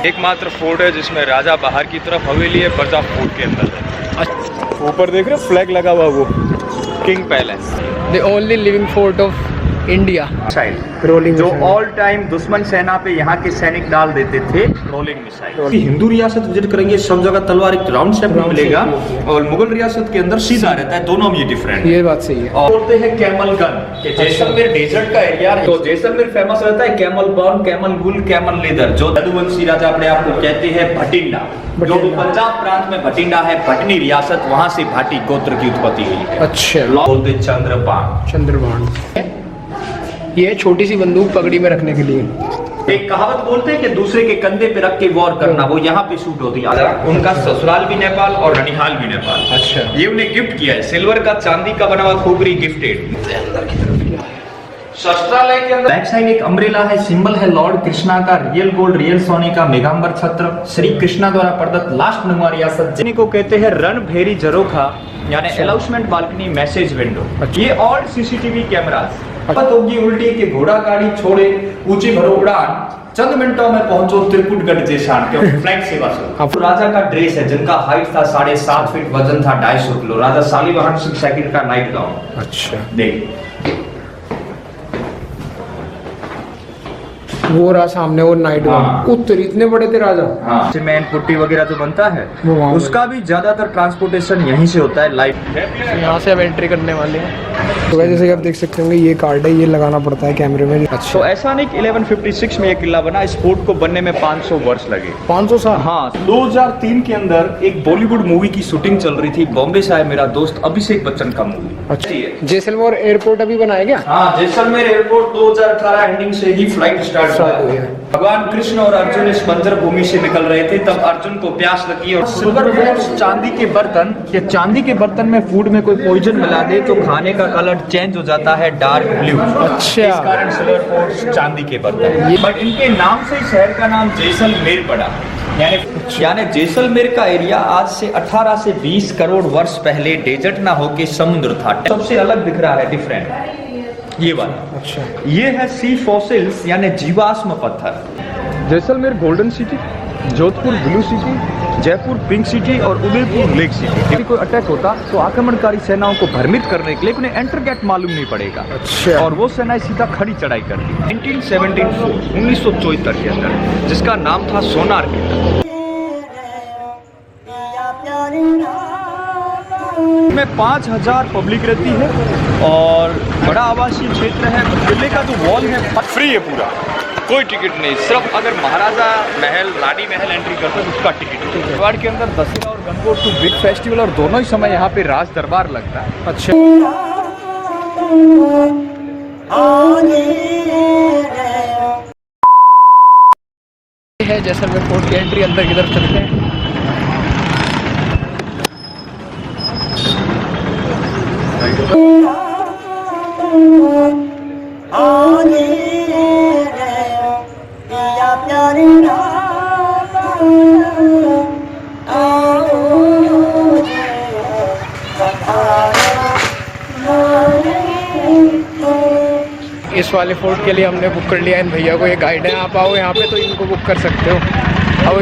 एकमात्र फोर्ट है जिसमें राजा बाहर की तरफ हवेली है, प्रजा फोर्ट के अंदर है। ऊपर देख रहे हो फ्लैग लगा हुआ, वो king palace, the only living fort of India. Rolling जो ऑल टाइम दुश्मन सेना पे यहाँ के सैनिक डाल देते थे रोलिंग मिसाइल। हिंदू रियासत विजिट करेंगे, सब जगह तलवार एक राउंड शेप में मिलेगा और मुगल रियासत के अंदर सीधा रहता है, दोनों में ये डिफरेंट है। ये बात सही है। और बोलते हैं कैमल गन कि जैसलमेर डेजर्ट का एरिया, तो जैसलमेर फेमस रहता है कैमल बर्न, कैमल वूल, कैमल लेदर। जो यदुवंशी राजा अपने आप को कहते हैं भटिंडा, जो पंजाब प्रांत में भटिंडा है, भटनी रियासत, वहां से भाटी गोत्र की उत्पत्ति हुई है। अच्छा, बोलते चंद्रबाण। चंद्रबाण ये छोटी सी बंदूक पगड़ी में रखने के लिए। एक कहावत बोलते हैं कि दूसरे के कंधे पे रख के वॉर करना, वो यहाँ पे शूट होती है। उनका ससुराल भी नेपाल और ननिहाल भी नेपाल। अच्छा, ये उन्हें गिफ्ट किया है, सिल्वर का, चांदी का बना हुआ खोपड़ी गिफ्टेड। शस्त्रालय के अंदर बैक साइड एक अम्ब्रेला है, सिंबल है लॉर्ड कृष्णा का, रियल गोल्ड रियल सोने का मेघांबर छत्र, श्री कृष्णा द्वारा प्रदत्त लास्ट नंबर रियासत, जिनको कहते हैं रणभेरी झरोखा, यानी अनाउंसमेंट बालकनी, मैसेज विंडो। ये ऑल सीसीटीवी कैमरास। बात होगी उल्टी कि घोड़ा गाड़ी छोड़े ऊंची भरो उड़ान, चंद मिनटों में पहुंचो त्रिकुटगढ़ जैसान, क्योंकि फ्लाइट सेवा शुरू। तो राजा का ड्रेस है जिनका हाइट था 7.5 फीट, वजन था 250 किलो। राजा शालिवाहन सिंह सेकंड का नाइट गाउन। अच्छा, देख वो रहा सामने वो नाइट हाँ। उत्तर इतने बड़े थे राजा। हाँ, सीमेंट पुट्टी वगैरह जो बनता है उसका भी ज्यादातर ट्रांसपोर्टेशन यहीं से होता है। लाइव यहाँ से अब एंट्री करने वाले हैं। तो जैसे कि आप देख सकते होंगे ये कार्ड है, ये लगाना पड़ता है कैमरे में। अच्छा, तो ऐसा नहीं कि 1156 में ये किला बना, इस फोर्ट को बनने में 500 वर्ष लगे। 500 साल? हाँ, 2003 के अंदर एक बॉलीवुड मूवी की शूटिंग चल रही थी, बॉम्बे से आया मेरा दोस्त अभिषेक बच्चन का मूवी। अच्छा, जैसलमेर एयरपोर्ट अभी बनाया क्या? हाँ, जैसलमेर एयरपोर्ट 2018 एंडिंग से ही फ्लाइट स्टार्ट हुई है। भगवान कृष्ण और अर्जुन इस बंजर भूमि से निकल रहे थे, तब अर्जुन को प्यास लगी और सिल्वर फोर्ट्स, चांदी के बर्तन, या चांदी के बर्तन में फूड में कोई पॉइजन मिला दे तो खाने का कलर चेंज हो जाता है डार्क ब्लू। अच्छा, इस कारण सिल्वर फोर्ट्स चांदी के बर्तन। बट इनके नाम से शहर का नाम जैसलमेर पड़ा। यानी जैसलमेर का एरिया आज से 18 से 20 करोड़ वर्ष पहले डेजर्ट ना होके समुद्र था। सबसे अलग दिख रहा है, डिफरेंट ये वाला। अच्छा, ये है सी फॉसिल्स यानी जीवाश्म पत्थर। Jaisalmer golden city, Jodhpur blue city, Jaipur pink city और उदयपुर लेक सिटी। यदि कोई अटैक होता तो आक्रमणकारी सेनाओं को भ्रमित करने के लिए उन्हें एंटर गेट मालूम नहीं पड़ेगा। अच्छा, और वो सेनाएं सीधा खड़ी चढ़ाई करती। 1974 के अंदर, जिसका नाम था सोनार किला। में 5000 पब्लिक रहती है और बड़ा आवासीय क्षेत्र है। किले का जो वॉल है फ्री है पूरा, कोई टिकट नहीं। सिर्फ अगर महाराजा महल, रानी महल एंट्री करते हैं उसका टिकट। मेवाड़ के अंदर दशहरा और गणगौर टू बिग फेस्टिवल, और दोनों ही समय यहाँ पे राज दरबार लगता है। अच्छा, है जैसलमेर फोर्ट की एंट्री। अंदर की तरफ चलते हैं। इस वाले फोर्ट के लिए हमने बुक कर लिया इन भैया को। ये गाइड है, आप आओ यहाँ पे तो इनको बुक कर सकते हो। अब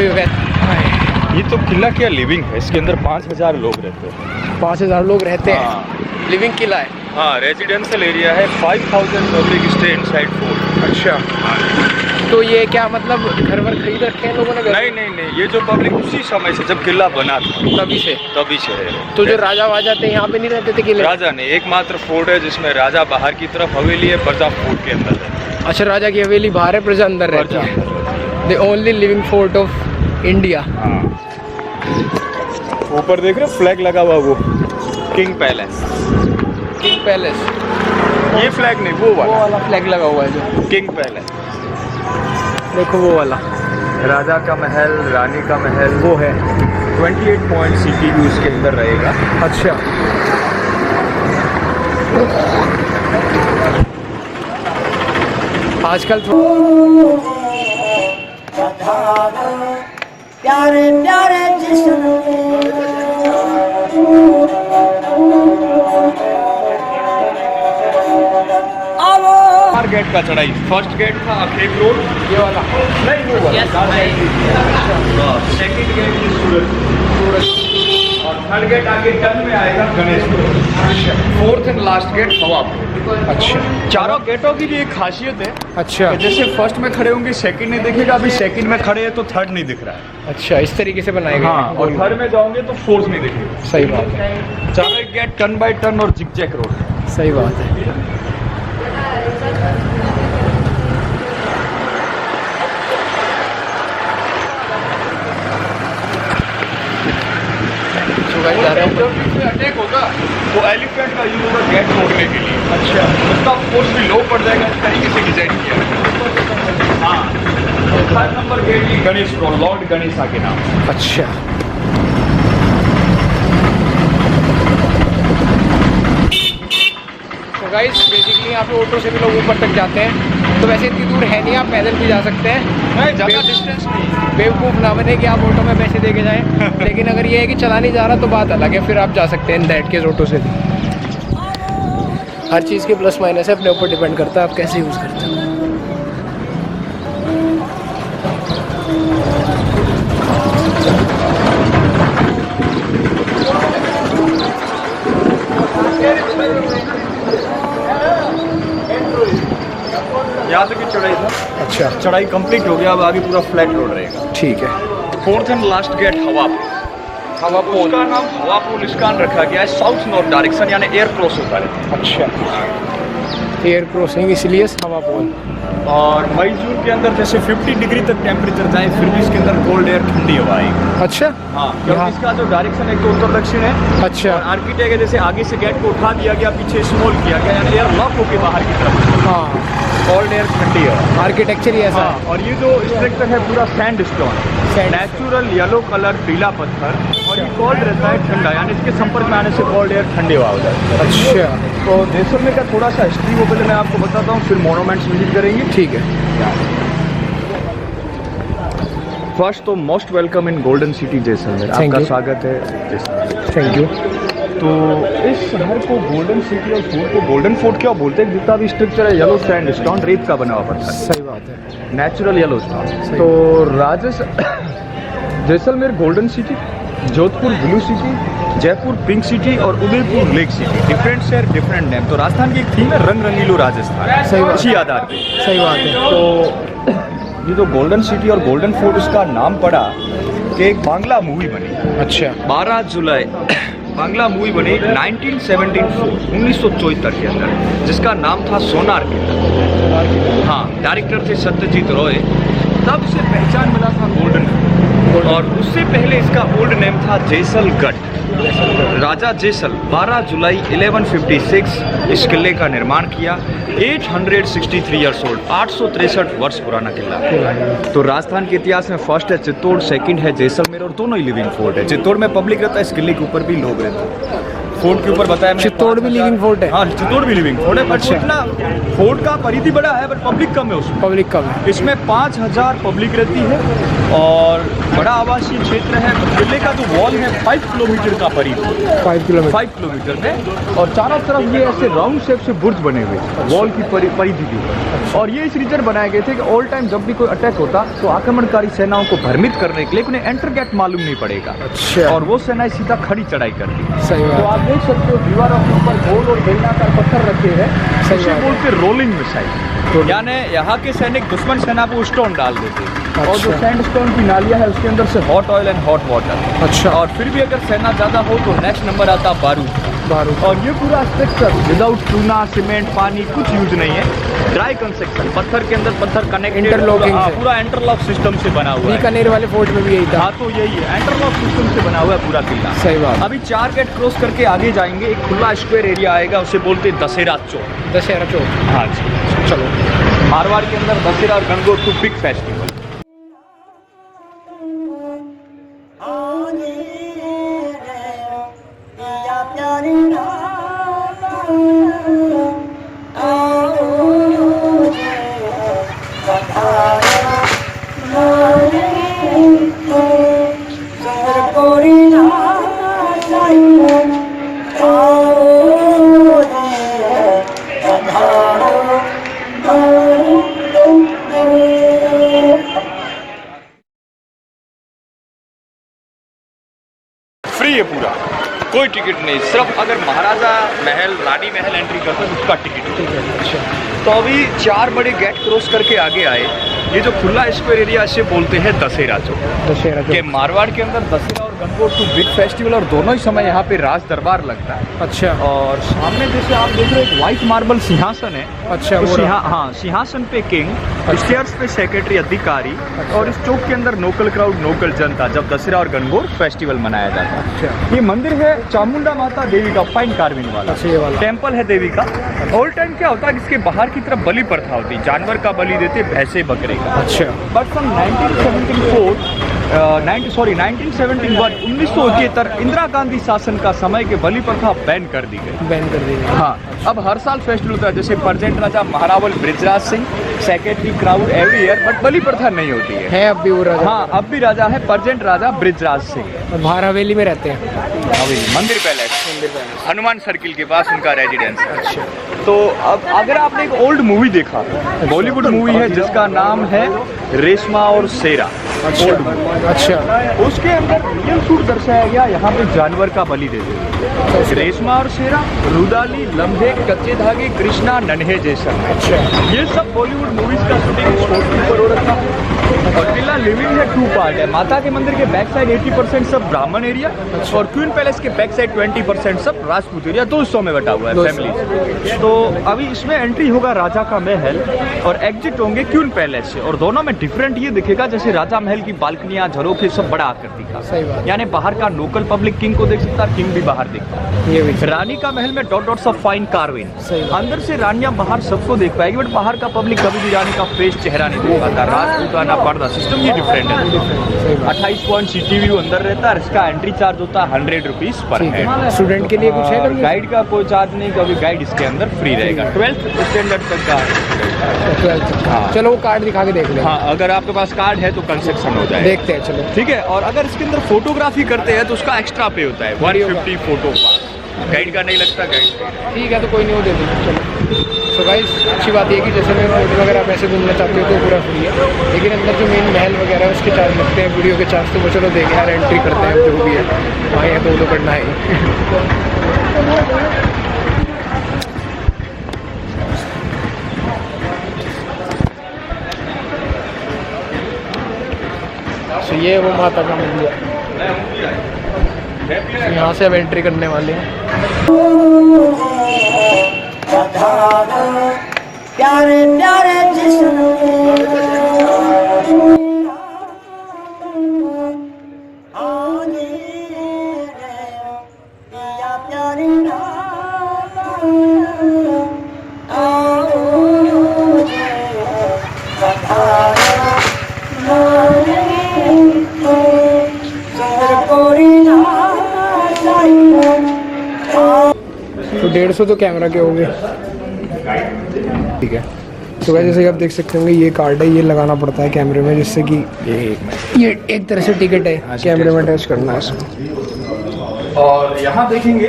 ये तो किला क्या लिविंग है, इसके अंदर 5000 लोग रहते हैं। 5000 लोग रहते हैं? हाँ। लिविंग किला है? हाँ, रेजिडेंशियल एरिया है। 5000 पब्लिक स्टे इनसाइड फोर्ट। अच्छा, तो ये क्या मतलब घर वर खरीद रखे हैं लोगों ने? नहीं, ये जो पब्लिक उसी समय से, जब किला बना था तभी से है। तो जो राजा वाजा थे यहाँ पे नहीं रहते थे किले? राजा नहीं, एकमात्र फोर्ट है जिसमें राजा बाहर की तरफ हवेली है, प्रजा फोर्ट के अंदर है। अच्छा, राजा की हवेली बाहर है, प्रजा अंदर रहती है। The only living fort of India. हाँ, ऊपर देख रहे हो फ्लैग लगा हुआ, वो किंग पैलेस। King palace? ये फ्लैग नहीं, वो वाला फ्लैग लगा हुआ है जो किंग पैलेस। देखो वो वाला राजा का महल, रानी का महल वो है। 28 पॉइंट CPU उसके अंदर रहेगा। अच्छा, आजकल प्यारे प्यारे 4 गेट का चढ़ाई। फर्स्ट गेट था अखेम रोड, ये वाला नहीं वो वाला, सेकंड गेट सूरज, और थर्ड गेट आगे टर्न में आएगा Ganesh road, fourth and last gate Hawapur. अच्छा चारों गेटों की भी एक खासियत है, अच्छा कि जैसे फर्स्ट में खड़े होंगे सेकंड नहीं दिखेगा, अभी सेकंड में खड़े हैं तो थर्ड नहीं दिख रहा है। अच्छा, इस तरीके से बनाए गए हाँ, हैं। और थर्ड में जाओगे तो फोर्थ नहीं दिखेगा। सही बात है, चारों एक गेट टर्न बाय टर्न और जिगजैग रोड। सही बात है। जा रहे हैं अटैक होगा तो एलिफेंट का यूज होगा गेट तोड़ने के लिए। अच्छा, उसका फोर्स भी लो पड़ जाएगा, इस तरीके से डिजाइन किया है। हाँ, थर्ड नंबर गेट की गणेश रोड, लॉर्ड गणेशा के नाम। अच्छा, तो गाइस बेसिकली यहाँ पे ऑटो से भी लोग ऊपर तक जाते हैं, तो वैसे इतनी दूर है नहीं, आप पैदल भी जा सकते हैं। नहीं, ज़्यादा डिस्टेंस नहीं। बेवकूफ़ ना बने कि आप ऑटो में पैसे दे के जाएँ, लेकिन अगर ये है कि चला नहीं जा रहा तो बात अलग है, फिर आप जा सकते हैं इन दैट केस ऑटो से भी। हर चीज़ के प्लस माइनस है, अपने ऊपर डिपेंड करता है आप कैसे यूज़ करते हो। यहाँ तक की चढ़ाई था। अच्छा, चढ़ाई कंप्लीट हो गया, अब आगे पूरा फ्लैट रोड रहेगा। ठीक है। Fourth and last gate Hawapur. Hawapur का नाम हवापुर इसका रखा गया है, साउथ नॉर्थ डायरेक्शन, यानी एयर क्रॉस होता है। अच्छा, एयर क्रॉसिंग इसलिए हवापुर। और मई जून के अंदर जैसे 50 डिग्री तक टेम्परेचर जाए, फिर भी इसके अंदर कोल्ड एयर, ठंडी हवा आएगी। अच्छा, हाँ, यहाँ- क्योंकि इसका जो डायरेक्शन है तो उत्तर दक्षिण है। अच्छा, और आर्किटेक्ट है, जैसे आगे से गेट को उठा दिया गया, पीछे स्मॉल किया गया, यानी एयर लॉक होकर बाहर की तरफ, हाँ, कोल्ड एयर, ठंडी हवा। आर्किटेक्चर ही ऐसा है। और ये जो स्ट्रक्चर है पूरा sand stone, natural yellow colour पीला पत्थर, और ये कोल्ड रहता है, ठंडा, यानी इसके संपर्क में आने से कोल्ड एयर, ठंडी हवा हो जाती है। अच्छा, तो जैसलमेर का थोड़ा सा हिस्ट्री वो पहले मैं आपको बताता हूँ, फिर मोनूमेंट्स विजिट करेंगे। ठीक है। फर्स्ट तो most welcome in golden city Jaisalmer, Thank आपका you. स्वागत है जैसलमेर। Thank you. तो इस शहर को गोल्डन सिटी और फोर्ट को गोल्डन फोर्ट क्यों बोलते हैं? जितना भी स्ट्रक्चर है येलो सैंड स्टोन, रेत का बना हुआ पत्थर, सही बात है। Natural yellow stone. सही। तो Jaisalmer golden city, Jodhpur blue city, Jaipur pink city और उदयपुर लेक सिटी, डिफरेंट शहर डिफरेंट नेम। तो राजस्थान की एक थीम है रंग रंगीलो राजस्थान, सही बात। इसी आधार पे। सही बात है। तो ये जो गोल्डन सिटी और गोल्डन फोर्ट, इसका नाम पड़ा कि एक बांग्ला मूवी बनी। अच्छा, 12 जुलाई बांग्ला मूवी बनी 1974 के अंदर, जिसका नाम था सोनार किला। हाँ, डायरेक्टर थे सत्यजीत रॉय। तब इसे पहचान मिला था गोल्डन, और उससे पहले इसका ओल्ड नेम था जैसलगढ़। राजा जैसल 12 जुलाई 1156 इस किले का निर्माण किया। 863 ईयर्स ओल्ड, 863 वर्ष पुराना किला। तो राजस्थान के इतिहास में फर्स्ट है चित्तौड़, सेकंड है जैसलमेर, और दोनों ही लिविंग फोर्ट है। चित्तौड़ में पब्लिक रहता है, इस किले के ऊपर भी लोग रहते हैं। फोर्ट के ऊपर बताया मैंने, चित्तौड़ भी लिविंग फोर्ट है। हाँ, चित्तौड़ भी लिविंग फोर्ट है, बट अच्छा। इतना फोर्ट का परिधि बड़ा है, बट पब्लिक कम है उसमें। पब्लिक कम है। इसमें 5000 पब्लिक रहती है, और बड़ा आवासीय क्षेत्र है। किले का जो वॉल है 5 किलोमीटर का परिधि, 5 किलोमीटर। 5 किलोमीटर में, और चारों तरफ ये ऐसे राउंड शेप से बुर्ज बने हुए, वॉल की परिधि की। और ये इस रीजन बनाए गए थे कि ऑल टाइम जब भी कोई अटैक होता तो आक्रमणकारी सेनाओं को भ्रमित करने के लिए उन्हें एंटर गेट मालूम नहीं पड़ेगा, अच्छा, और वो सेनाएं सीधा खड़ी चढ़ाई करती। सही तो बात। आप देख सकते हो दीवारों के ऊपर गोल और बेलनाकार पत्थर रखे हैं, सही उसे बात है। बोलते रोलिंग मिसाइल, यानी यहाँ के सैनिक दुश्मन सेना को स्टोन डाल देते हैं, और जो अच्छा। सैंडस्टोन की नालियाँ है उसके अंदर से hot oil and hot water. अच्छा, और फिर भी अगर सेना ज़्यादा हो तो नेक्स्ट नंबर आता बारूद। बारूद। और ये पूरा स्ट्रक्चर विदाउट चूना, सीमेंट, पानी कुछ यूज नहीं है, ड्राई कंस्ट्रक्शन, पत्थर के अंदर पत्थर कनेक्टेड, Interlocking से। पूरा इंटरलॉक सिस्टम से बना हुआ है। बीकानेर वाले फोर्ट में भी यही था। हाँ, तो यही है, इंटरलॉक सिस्टम से बना हुआ है पूरा किला। सही बात। अभी 4 गेट क्रॉस करके आगे जाएंगे, एक खुला स्क्वायर एरिया आएगा, उसे बोलते हैं दशहरा चौक। दशहरा चौक। हाँ जी, चलो। मारवाड़ के अंदर दशहरा और गणगौर बिग फेस्टिवल। फ्री है पूरा, कोई टिकट नहीं, सिर्फ अगर महाराजा महल रानी महल एंट्री करते हैं उसका टिकट है। अच्छा, तो अभी 4 बड़े गेट क्रॉस करके आगे आए, ये जो खुला स्क्वायर एरिया इसे बोलते हैं दशहरा चौक। दशहरा के मारवाड़ के अंदर दशहरा और गणगौर टू बिग फेस्टिवल और दोनों ही समय यहाँ पे राज दरबार लगता है। अच्छा, और सामने जैसे आप देख रहे हो एक व्हाइट मार्बल सिंहासन है। अच्छा, तो वो हाँ, सिंहासन पे किंग, स्टेयर्स पे सेक्रेटरी अधिकारी, और इस चौक के अंदर लोकल क्राउड लोकल जनता जब दशहरा और गणगौर फेस्टिवल मनाया जाता है। अच्छा, ये मंदिर है चामुंडा माता देवी का, फाइन कार्विंग वाला। अच्छा, ये वाला टेम्पल है देवी का। ऑल टाइम क्या होता है, इसके बाहर की तरफ बलि प्रथा होती है, जानवर का बलि देते भैंसे बकरे का। अच्छा, बट सन 1971 इंदिरा गांधी शासन का समय के बलि प्रथा बैन कर दी गई। बैन कर दी गई। हाँ, अब हर साल फेस्टिवल होता है, जैसे present Raja Maharawal Brijraj Singh, secretary crowd every year, but बलि प्रथा नहीं होती है। अब भी वो राजा? हाँ, अब भी राजा है प्रेजेंट राजा ब्रिजराज सिंह। और बाहर हवेली में रहते हैं? हवेली मंदिर पैलेस, हनुमान सर्किल के पास उनका रेजिडेंस है। अच्छा, तो अब अगर आपने एक ओल्ड मूवी देखा, बॉलीवुड मूवी है जिसका नाम है रेशमा और शेरा, ओल्ड मूवी। अच्छा, उसके अंदर रियल शूट दर्शाया गया, यहाँ पे जानवर का बलि देते। रेशमा और शेरा, रुदाली, लम्हे, कच्चे धागे, कृष्णा, नन्हे जैसा। अच्छा, ये सब बॉलीवुड मूवीज का शूटिंग पर हो रखा है। और किला लिविंग है 2 पार्ट है। माता के मंदिर के बैक साइड 80% सब ब्राह्मण एरिया, और क्वीन पैलेस के बैक साइड 20% सब राजपूत एरिया। 2 हिस्सों में बटा हुआ है फैमिली। तो अभी इसमें एंट्री होगा राजा का महल और एग्जिट होंगे क्वीन पैलेस से, और दोनों में डिफरेंट ये दिखेगा, जैसे राजा महल की बालकनियां, झरोखे सब बड़ा आकृति का, सही बात। यानी बाहर का लोकल पब्लिक किंग को देख सकता है, किंग भी बाहर देखता है। ये भी रानी का महल में डॉट्स ऑफ फाइन कार्विंग, सही बात। अंदर से रानियां बाहर सबको देख पाएगी, बट बाहर का पब्लिक कभी भी रानी का फ्रेश चेहरा नहीं देख पाता। राजपूताना पर्दा सिस्टम ये डिफरेंट है। सही बात। 28 पॉइंट सिटी व्यू अंदर रहता है। इसका एंट्री चार्ज होता है 100 रुपीज पर ठीक हेड। है। स्टूडेंट के लिए कुछ है कभी? गाइड का कोई चार्ज नहीं, कभी गाइड इसके अंदर फ्री रहेगा। 12th स्टैंडर्ड तक का। 12th। हाँ। चलो वो कार्ड दिखा के देख लें। हाँ, अगर आपके पास कार्ड है तो कंसेक्शन हो जाएगा। देखते हैं, चलो। ठीक है। और अगर इसके अंदर फोटोग्राफी करते हैं तो उसका एक्स्ट्रा पे होता है 150 फोटो पास। गाइड का नहीं लगता, गाइड। ठीक है, तो कोई नहीं, वो दे देंगे। चलो। सो गाइस, अच्छी बात ये है कि जैसे मैं फोटो वगैरह आप ऐसे घूमना चाहते हो तो पूरा फ्री है, लेकिन अंदर जो मेन महल वगैरह है उसके चार्ज लगते हैं, वीडियो के चार्ज। तो वो चलो देखें यार, एंट्री करते हैं जो भी है। वहाँ यहाँ तो वो तो करना है। तो ये वो माता का मंदिर, यहाँ से अब एंट्री करने वाले हैं। प्यारे प्यारे जिस्म आने पिया प्यारे तो 150 तो कैमरा के हो गए। ठीक है। तो वैसे जैसे आप देख सकते होंगे, ये कार्ड है, ये लगाना पड़ता है कैमरे में, जिससे कि ये एक तरह से टिकट है, कैमरे में अटैच करना है इसमें। और यहाँ देखेंगे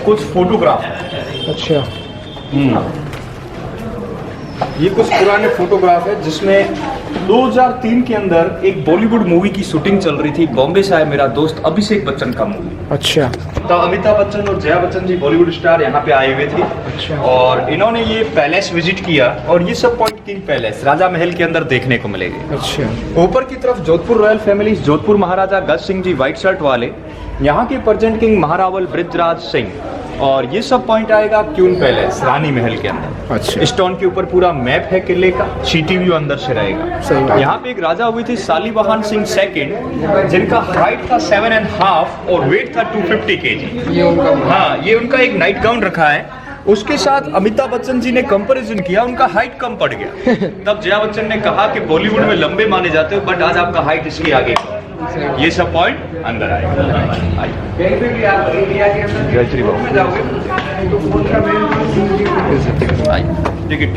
कुछ फोटोग्राफ। अच्छा, ये कुछ पुराने फोटोग्राफ है जिसमें 2003 के अंदर एक बॉलीवुड मूवी की शूटिंग चल रही थी। बॉम्बे से आए मेरा दोस्त अभिषेक बच्चन का मूवी। अच्छा, तब अमिताभ बच्चन और जया बच्चन जी बॉलीवुड स्टार यहाँ पे आए हुए थे। अच्छा। और इन्होंने ये पैलेस विजिट किया, और ये सब पॉइंट किंग पैलेस राजा महल के अंदर देखने को मिलेंगे। अच्छा, ऊपर की तरफ जोधपुर रॉयल फैमिली, जोधपुर महाराजा गज सिंह जी व्हाइट शर्ट वाले, यहाँ के प्रेजेंट किंग महारावल ब्रिजराज सिंह, और ये सब पॉइंट आएगा क्वीन पैलेस रानी महल के अंदर। अच्छा। स्टोन के ऊपर पूरा मैप है किले का, सिटी व्यू अंदर से रहेगा। सही बात। यहाँ पे एक राजा हुए थे सालीवाहन सिंह सेकंड, जिनका हाइट था 7.5 और वेट था 250 kg। ये उनका हाँ, ये उनका एक नाइट गाउन रखा है। उसके साथ अमिताभ बच्चन जी ने कंपैरिजन किया, उनका हाइट कम पड़ गया। तब जया बच्चन ने कहा कि बॉलीवुड में लंबे माने जाते हो, बट आज आपका हाइट इसके आगे कम। ये सब पॉइंट अंदर आएगा। जय श्री बाबू। टिकट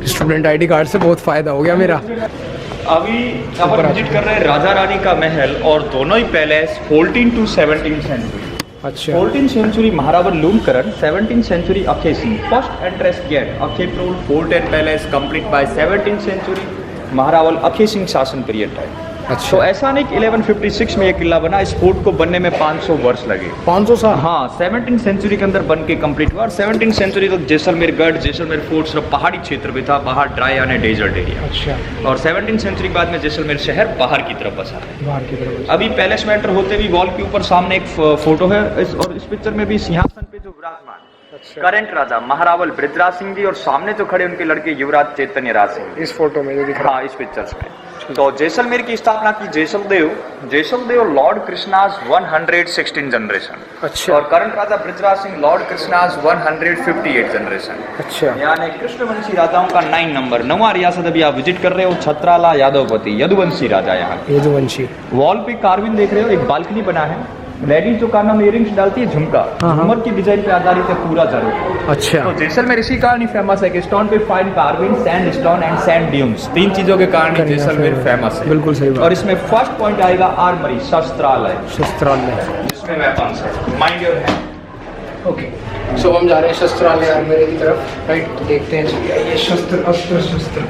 स्टूडेंट आईडी कार्ड से बहुत फायदा हो गया मेरा। अभी अपन विजिट कर रहे हैं राजा रानी का महल, और दोनों ही पैलेस 14 to 17 सेंचुरी। अच्छा। 14th century Maharawal Loomkaran, 17th century Akhe Singh, first entrance gate Akhe Prol fort and palace complete by 17th century Maharawal Akhe Singh शासन पीरियड है। अच्छा। तो ऐसा नहीं कि 1156 में ये किला बना, इस फोर्ट को बनने में 500 वर्ष लगे। 500 साल? हाँ, 17th सेंचुरी के अंदर बन के कंप्लीट हुआ और 17th सेंचुरी तक जैसलमेर गढ़, जैसलमेर फोर्ट सिर्फ पहाड़ी क्षेत्र में था, बाहर ड्राई यानी डेजर्ट एरिया। अच्छा। और 17th सेंचुरी के बाद में जैसलमेर शहर बाहर की तरफ बसा है। बाहर की तरफ। अभी पैलेस में एंटर होते भी वॉल के ऊपर सामने एक फोटो है और इस पिक्चर में भी सिंहासन पे जो विराजमान अच्छा। करंट राजा महारावल बृजराज सिंह जी और सामने जो खड़े उनके लड़के युवराज चैतन्य राज सिंह। इस फोटो में जो दिख रहा हाँ, इस पिक्चर्स में। तो जैसलमेर की स्थापना की जैसलदेव लॉर्ड कृष्णाज 116 जनरेशन। अच्छा। और करंट राजा बृजराज सिंह लॉर्ड कृष्णाज 158 जनरेशन। अच्छा। यानी कृष्णवंशी राजाओं का 9 नंबर, 9वां रियासत अभी आप विजिट कर रहे हो, छत्राला यादवपति यदुवंशी राजा यहाँ। यदुवंशी। वॉल पे कार्विंग देख रहे हो, एक बालकनी बना है। लेडीज जो कान में इयरिंग्स डालती है, झुमका, हाँ। झुमर की डिजाइन पे आधारित है पूरा जरूर। अच्छा। तो जैसलमेर इसी कारण ही फेमस है कि स्टोन पे fine carving, sand stone and sand dunes, 3 चीजों के कारण ही जैसलमेर फेमस है। बिल्कुल सही बात। और इसमें फर्स्ट पॉइंट आएगा आर्मरी, शस्त्रालय, शस्त्रालय। जिसमें वेपन्स है। Mind your hand. ओके, सो हम जा रहे हैं शस्त्रालय आर्मरी की तरफ, राइट? तो देखते हैं, चलिए आइए, शस्त्र अस्त्र शस्त्र,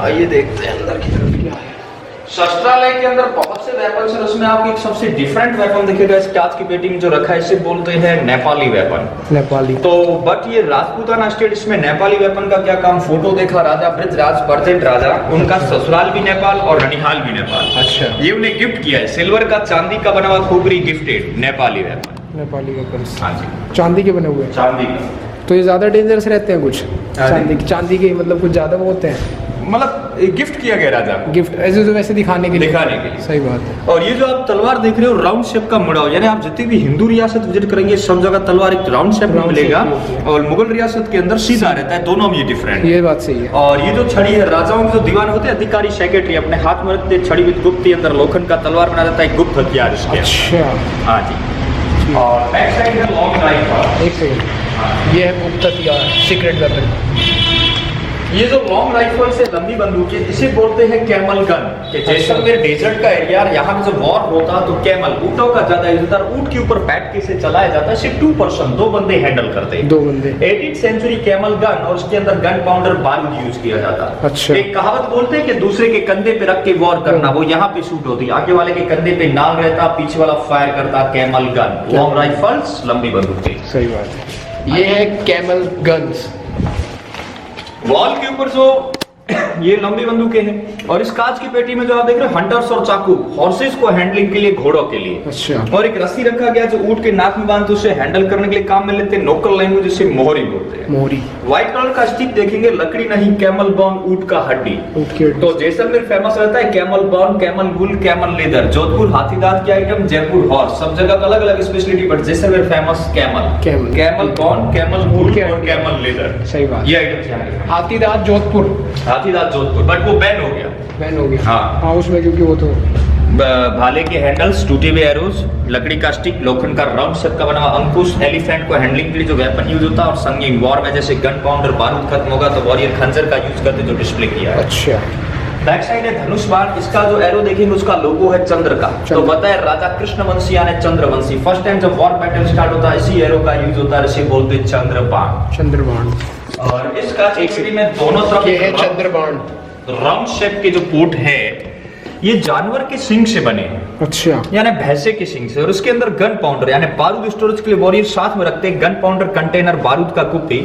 आइए देखते हैं अंदर की तरफ क्या है। शस्त्रालय के अंदर बहुत से वेपन्स है, उसमें आपको एक सबसे डिफरेंट वेपन दिखेगा इस कांच की पेटी में जो रखा है, इसे बोलते हैं नेपाली वेपन। नेपाली। तो बट ये राजपूताना स्टेट, इसमें नेपाली वेपन का क्या काम? फोटो देखा राजा बृजराज परजेंट राजा, उनका ससुराल भी नेपाल और ननिहाल भी नेपाल। अच्छा। ये उन्हें गिफ्ट किया है, सिल्वर का चांदी का बना हुआ खोपड़ी gifted Nepali weapon. Nepali weapons. हाँ जी, चांदी के बने हुए हैं। चांदी का। तो ये ज्यादा डेंजरस रहते हैं कुछ? चांदी के मतलब कुछ ज्यादा वो होते हैं? मतलब गिफ्ट किया गया राजा को, गिफ्ट ऐसे तो वैसे दिखाने के लिए। सही बात है। और ये जो आप तलवार देख रहे हो राउंड शेप का मुड़ा हो, यानी आप जितनी भी हिंदू रियासत विजिट करेंगे सब जगह तलवार एक राउंड शेप में मिलेगा, और मुगल रियासत के अंदर सीधा रहता है, दोनों में ये डिफरेंट। ये बात सही है। और ये जो छड़ी है, राजाओं के जो दीवान होते हैं, अधिकारी सेक्रेटरी अपने हाथ में रखते हैं छड़ी विद गुप्त के अंदर लोखंड का तलवार बना देता है, गुप्त हथियार इसके। अच्छा। हाँ जी। और बैक साइड है लॉन्ग राइफल। एक सेकंड, ये है गुप्त हथियार, सीक्रेट वेपन। ये जो लॉन्ग राइफल से लंबी बंदूक है, इसे बोलते हैं कैमल गन। कि जैसलमेर डेजर्ट का एरिया, यहाँ पे जो वॉर होता तो कैमल, ऊँटों का ज्यादा यूज होता है, ऊँट के ऊपर बैठ के इसे चलाया जाता है, सिर्फ 2 पर्सन, 2 बंदे हैंडल करते हैं। 2 बंदे। 18th सेंचुरी कैमल गन, और उसके अंदर गन पाउडर बारूद यूज किया जाता। अच्छा। एक कहावत बोलते हैं कि दूसरे के कंधे पे रख के वॉर करना, वो यहाँ पे शूट होती, आगे वाले के कंधे पे नाल रहता, पीछे वाला फायर करता। कैमल गन, लॉन्ग राइफल्स, लंबी बंदूकें। सही बात है। ये है कैमल गन्स। वॉल के ऊपर जो ये लंबी बंदूकें हैं, और इस कांच की पेटी में जो आप देख रहे हो हंटर्स और चाकू, हॉर्सेस को हैंडलिंग के लिए, घोड़ों के लिए। अच्छा। और एक रस्सी रखा गया जो ऊंट के नाक में बांधते उसे हैंडल करने के लिए काम में लेते हैं, लोकल लैंग्वेज जिसे मोहरी बोलते हैं। मोहरी। व्हाइट कलर का स्टिक देखेंगे, लकड़ी नहीं, कैमल बोन, ऊंट का हड्डी। तो जैसलमेर फेमस रहता है कैमल बोन, कैमल वूल, कैमल लेदर। जोधपुर हाथी दांत की आइटम, जयपुर हॉर्स, सब जगह अलग अलग speciality, but Jaisalmer famous camel bone, camel wool और कैमल लेदर। सही बात। ये आइटम हाथी दांत जोधपुर, हाथी दांत जोधपुर, बट वो बैन हो गया। बैन हो गया। हाँ। हाँ, उसमें क्योंकि वो तो भाले के हैंडल्स, टूटे हुए एरोज, लकड़ी का स्टिक, लोखंड का राउंड शेप का बना हुआ अंकुश, एलिफेंट को हैंडलिंग के लिए जो वेपन यूज होता है, और संगीन वॉर में जैसे गन पाउडर बारूद खत्म होगा तो वॉरियर खंजर का यूज करते जो डिस्प्ले किया है। अच्छा। बैक साइड है धनुष बाण, इसका जो एरो देखेंगे उसका लोगो है चंद्र का। तो बताए राजा कृष्णवंशी यानी चंद्रवंशी, फर्स्ट टाइम जब वॉर बैटल स्टार्ट होता है इसी एरो का यूज होता है, इसे बोलते हैं चंद्रबाण। चंद्रबाण। और इसका एक में दोनों तरफ ये है चंद्रबाण। राउंड शेप के जो पोर्ट है, ये जानवर के सिंग से बने हैं। अच्छा। यानी भैंसे के सिंग से, और उसके अंदर गन पाउडर यानी बारूद स्टोरेज के लिए वॉरियर साथ में रखते हैं, गन पाउडर कंटेनर, बारूद का कुप्पी।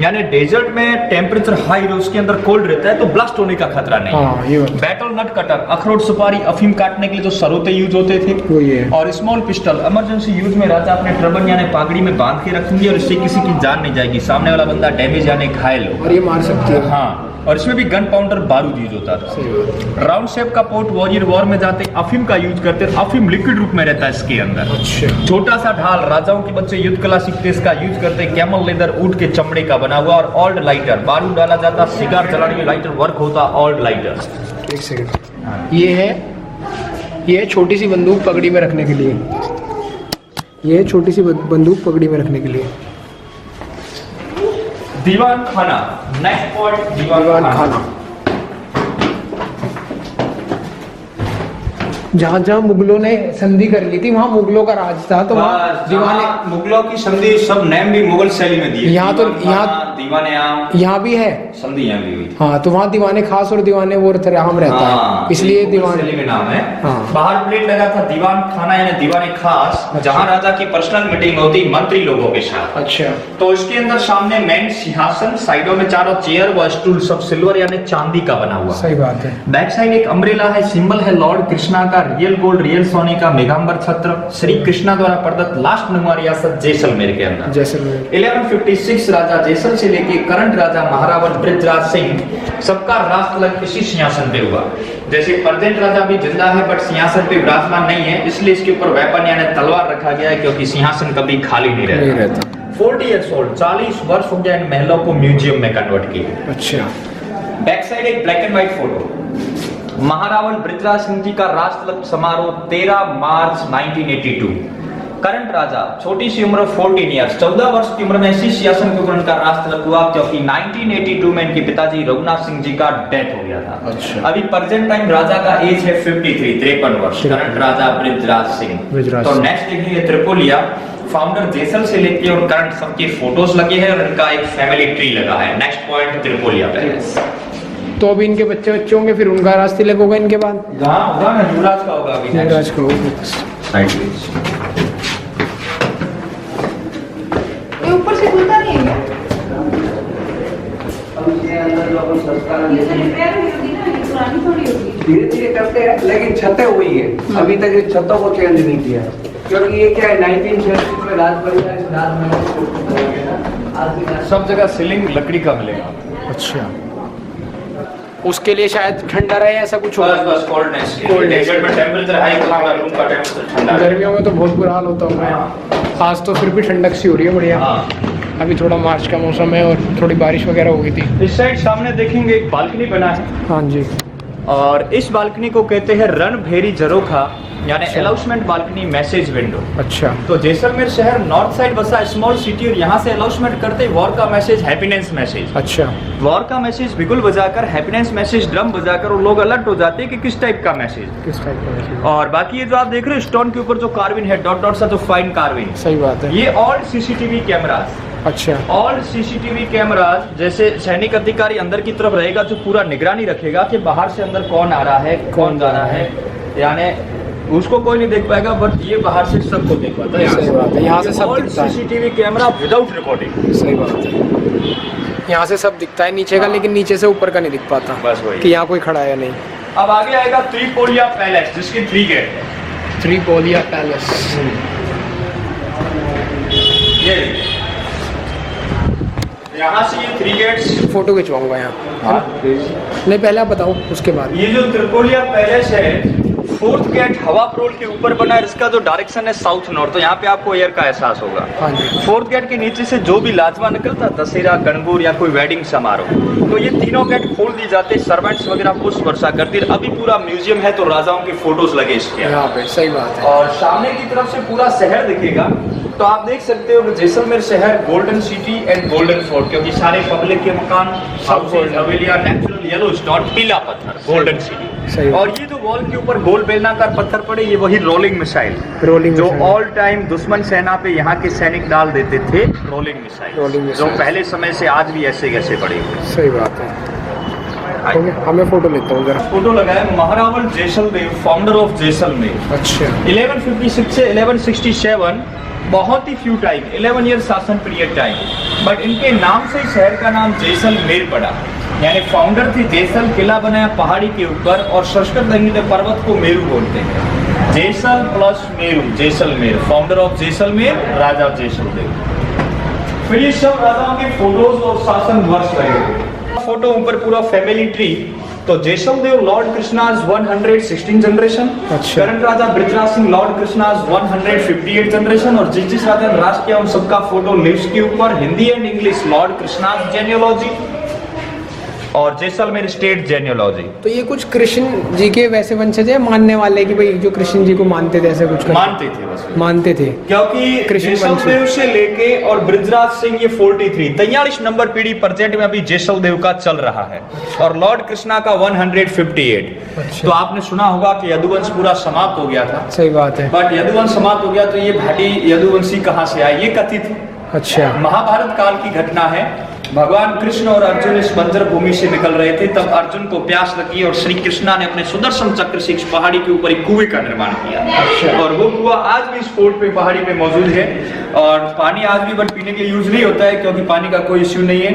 यानी डेजर्ट में टेम्परेचर हाई है, उसके अंदर कोल्ड रहता है तो ब्लास्ट होने का खतरा नहीं। हाँ, ये बात। बैटल नट कटर, अखरोट सुपारी, अफीम काटने के लिए जो सरोते यूज होते थे वो ये। और स्मॉल पिस्टल, इमरजेंसी यूज में राजा अपने टर्बन यानी पागड़ी में बांध के रखेंगे, और इससे किसी की जान नहीं जाएगी, सामने वाला बंदा डैमेज यानी घायल हो, और ये मार सकती है। हाँ। और इसमें भी गन पाउडर बारूद यूज होता था। राउंड शेप का पोर्ट वॉरियर वॉर में जाते अफीम का यूज करते हैं, अफीम लिक्विड रूप में रहता है इसके अंदर। अच्छा। छोटा सा ढाल, राजाओं के बच्चे युद्ध कला सीखते इसका यूज करते हैं, कैमल लेदर, ऊंट के चमड़े का बना हुआ, और ऑल्ड लाइटर, बारूद डाला जाता, सिगार जलाने में लाइटर वर्क होता, ऑल्ड लाइटर। एक सेकंड, ये है छोटी सी बंदूक पगड़ी में रखने के लिए, ये छोटी सी बंदूक पगड़ी में रखने के लिए। दीवान खाना, नेक्स्ट पॉइंट दीवान खाना। जहाँ जहाँ मुगलों ने संधि कर ली थी वहाँ मुगलों का राज था, तो वहाँ दीवाने, जहाँ मुगलों की संधि सब नेम भी मुगल शैली में दिए। यहाँ तो दीवाने आम यहाँ भी है संधि यहाँ भी हुई थी। हाँ, तो वहाँ दीवाने खास और दीवाने वो आम रहता है, इसलिए मुगल दीवान शैली में नाम है। हाँ। बाहर प्लेट लगा था दीवान खाना यानी दीवाने खास, जहाँ राजा की पर्सनल मीटिंग होती मंत्री लोगों के साथ। अच्छा, तो इसके अंदर सामने मेन सिंहासन, साइडों में चारों चेयर व स्टूल सब सिल्वर यानी चांदी का बना हुआ। सही बात है। बैक साइड एक अम्ब्रेला है, सिंबल है लॉर्ड कृष्णा का, रियल गोल्ड रियल सोने का मेघांबर छत्र, श्री कृष्णा द्वारा प्रदत्त लास्ट नंगा रियासत जैसलमेर के अंदर। जैसलमेर 1156 राजा जैसल से लेके करंट राजा महारावण बृजराज सिंह सबका राज तिलक इसी सिंहासन पे हुआ। जैसे प्रेजेंट राजा भी जिंदा है बट सिंहासन पे विराजमान नहीं है, इसलिए इसके ऊपर वेपन यानी तलवार रखा गया है, क्योंकि सिंहासन कभी खाली नहीं रहता। 40 years old, 40 वर्ष हो गया इन महलों को म्यूजियम में कन्वर्ट किए। अच्छा, बैक साइड एक black and white photo, Maharawal Brijraj Singh ji का राज तिलक समारोह 13 मार्च 1982। करंट राजा छोटी सी उम्र 14 ईयर्स, 14 वर्ष की उम्र में इसी सिंहासन के ऊपर उनका राज तिलक हुआ, क्योंकि 1982 में इनके पिताजी रघुनाथ सिंह जी का डेथ हो गया था। अच्छा। अभी प्रेजेंट टाइम राजा का एज है 53 वर्ष, करंट राजा बृजराज सिंह। तो नेक्स्ट देखेंगे त्रिपोलिया, फाउंडर जैसल से लेके और करंट सबके फोटोज लगे हैं और इनका एक फैमिली ट्री लगा है। Next point Tripolia palace. तो अभी इनके बच्चे होंगे, फिर उनका राज तिलक होगा इनके बाद, जहाँ होगा ना युवराज का होगा अभी। युवराज का होगा। Side please. ये ऊपर से खुलता नहीं है क्या? ये तो रिपेयर हुई होगी ना, ये पुरानी थोड़ी होगी। धीरे धीरे करते हैं, लेकिन छतें हुई है, अभी तक ये छतों को चेंज नहीं किया, क्योंकि ये क्या है 1936 में राज परिवार इस राज में सब जगह सीलिंग लकड़ी का मिलेगा। अच्छा, उसके लिए शायद ठंडा रहे ऐसा कुछ होगा। बस कोल्डनेस के Coldness। डेजर्ट में टेंपरेचर हाई तो थोड़ा रूम का टेंपरेचर ठंडा रहे। गर्मियों में तो बहुत बुरा हाल होता है, आज तो फिर भी ठंडक सी हो रही है बढ़िया। हाँ। अभी थोड़ा मार्च का मौसम है और थोड़ी बारिश वगैरह हो गई थी। इस साइड सामने देखेंगे एक बालकनी बना है, हाँ जी, और इस बालकनी को कहते हैं रणभेरी झरोखा यानी अलाउंसमेंट बालकनी मैसेज विंडो। अच्छा, तो जैसलमेर शहर नॉर्थ साइड बसा स्मॉल सिटी, और यहाँ से अलाउंसमेंट करते वॉर का मैसेज, हैप्पीनेस मैसेज। अच्छा, वॉर का मैसेज बिगुल बजाकर, हैप्पीनेस मैसेज ड्रम बजाकर, और लोग अलर्ट हो जाते हैं कि किस टाइप का मैसेज। किस टाइप का मैसेज? और बाकी ये जो आप देख रहे हो स्टोन के ऊपर जो कार्विन है, डॉट डॉट सा जो फाइन कार्विन, सही बात है। ये ऑल सीसीटीवी कैमरास। अच्छा, ऑल सीसीटीवी कैमरास, जैसे सैनिक अधिकारी अंदर की तरफ रहेगा जो पूरा निगरानी रखेगा कि बाहर से अंदर कौन आ रहा है, कौन जा रहा है, यानी उसको कोई नहीं देख पाएगा, बट ये बाहर से सबको देख पाता है। सही बात है, यहाँ से सब दिखता है। CCTV camera without recording. सही बात है, यहाँ से सब दिखता है नीचे का, लेकिन नीचे से ऊपर का नहीं दिख पाता बस वही। कि यहाँ कोई खड़ा है या नहीं। अब आगे आएगा त्रिपोलिया पैलेस, जिसके 3 गेट है। त्रिपोलिया पैलेस, ये यहाँ से ये 3 गेट्स। फोटो खिंचवाऊंगा यहाँ। नहीं, पहले आप बताओ, उसके बाद। ये जो त्रिपोलिया पैलेस है, 4th गेट हवा प्रोल के ऊपर बना है, इसका जो डायरेक्शन है साउथ नॉर्थ, तो यहाँ पे आपको एयर का एहसास होगा। हाँ जी, 4th गेट के नीचे से जो भी लाजवा निकलता, दशहरा, गणगौर या कोई वेडिंग समारोह, तो ये तीनों गेट खोल दी जाते, सर्वेंट्स वगैरह पुष्प वर्षा करती। अभी पूरा म्यूजियम है, तो राजाओं के फोटोज लगे इसके यहाँ पे। सही बात है। और सामने की तरफ से पूरा शहर दिखेगा, तो आप देख सकते हो कि जैसलमेर शहर golden city and golden fort, क्योंकि सारे पब्लिक के मकान सब हवेलियां नेचुरल येलो स्टोन, पीला पत्थर, गोल्डन सिटी। सही। और ये जो वॉल के ऊपर गोल बेलनाकार पत्थर पड़े, ये वही रोलिंग मिसाइल, रोलिंग जो मिसाइल। ऑल टाइम दुश्मन सेना पे यहाँ के सैनिक डाल देते थे, रोलिंग रोलिंग मिसाइल, जो मिसाइल। पहले समय से आज भी ऐसे कैसे पड़े हुए। सही बात है। हमें फोटो लेता हूँ जरा। फोटो लगाया महारावण जैसलमेर, फाउंडर ऑफ जैसलमेर। अच्छा, 1156 से 1167, बहुत ही फ्यू टाइम, 11 ईयर शासन पीरियड टाइम, बट इनके नाम से शहर का नाम जैसलमेर पड़ा। यानी फाउंडर थे जैसल, किला बनाया पहाड़ी के ऊपर, और संस्कृत लैंग्वेज में पर्वत को मेरू बोलते हैं। जैसल plus Meru, Jaisalmer, founder of Jaisalmer राजा जैसलमेर। फिर ये सब राजाओं के फोटोज और शासन वर्ष लगे हुए। फोटो ऊपर पूरा फैमिली ट्री, तो जैसलदेव लॉर्ड कृष्णाज 116 जनरेशन, अच्छा। करंट राजा बृजराज सिंह लॉर्ड कृष्णाज 158 जनरेशन, और जिस राजा ने राज किया उन सबका फोटो लिव्स के ऊपर, Hindi and English lord Krishna's genealogy. और जैसलमेर स्टेट जेनियोलॉजी। तो ये कुछ कृष्ण जी के वैसे वंशज है, मानने वाले कि भाई जो कृष्ण जी को मानते थे ऐसे कुछ करके? मानते थे बस, मानते थे क्योंकि कृष्ण जैसलदेव से लेके और बृजराज सिंह ये 43 नंबर पीढ़ी प्रेजेंट में अभी जैसलदेव का चल रहा है और लॉर्ड कृष्णा का 158। अच्छा। तो आपने सुना होगा कि यदुवंश पूरा समाप्त हो गया था, सही बात है। बट यदुवंश समाप्त हो गया तो ये भाटी यदुवंशी कहाँ से आए? ये कथित अच्छा। महाभारत काल की घटना है। भगवान कृष्ण और अर्जुन इस बंजर भूमि से निकल रहे थे, तब अर्जुन को प्यास लगी और श्री कृष्णा ने अपने सुदर्शन चक्र से इस पहाड़ी के ऊपर एक कुएं का निर्माण किया और वो कुआं आज भी इस फोर्ट पे पहाड़ी पे मौजूद है और पानी आज भी बट पीने के लिए यूज नहीं होता है क्योंकि पानी का कोई इश्यू नहीं है।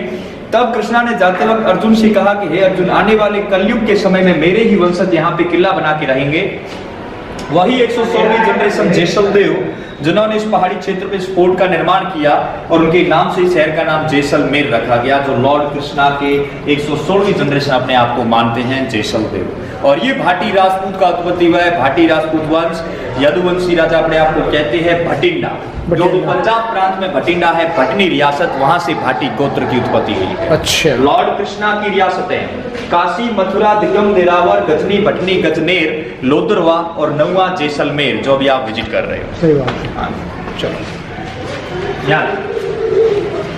तब कृष्णा ने जाते वक्त अर्जुन से कहा कि हे अर्जुन, आने वाले कलयुग के समय में मेरे ही वंशज यहाँ पे किला बना के रहेंगे। वही 116वीं जनरेशन जैसलदेव जिन्होंने इस पहाड़ी क्षेत्र पे इस फोर्ट का निर्माण किया और उनके नाम से इस शहर का नाम जैसलमेर रखा गया, जो लॉर्ड कृष्णा के 116वीं जनरेशन अपने आप को मानते हैं जैसलदेव। और ये भाटी राजपूत का उत्पत्ति हुआ है। भाटी राजपूत वंश, यदुवंशी राजा अपने आप को कहते हैं भटिंडा, जो पंजाब प्रांत में भटिंडा है, भटनी रियासत, वहां से भाटी गोत्र की उत्पत्ति हुई है। अच्छा। लॉर्ड कृष्णा की रियासतें काशी, मथुरा, दिगम, देरावर, गजनी, भटनी, गजनेर, लोदरवा और नौवा जैसलमेर, जो भी आप विजिट कर रहे हो। सही बात है। हाँ। चलो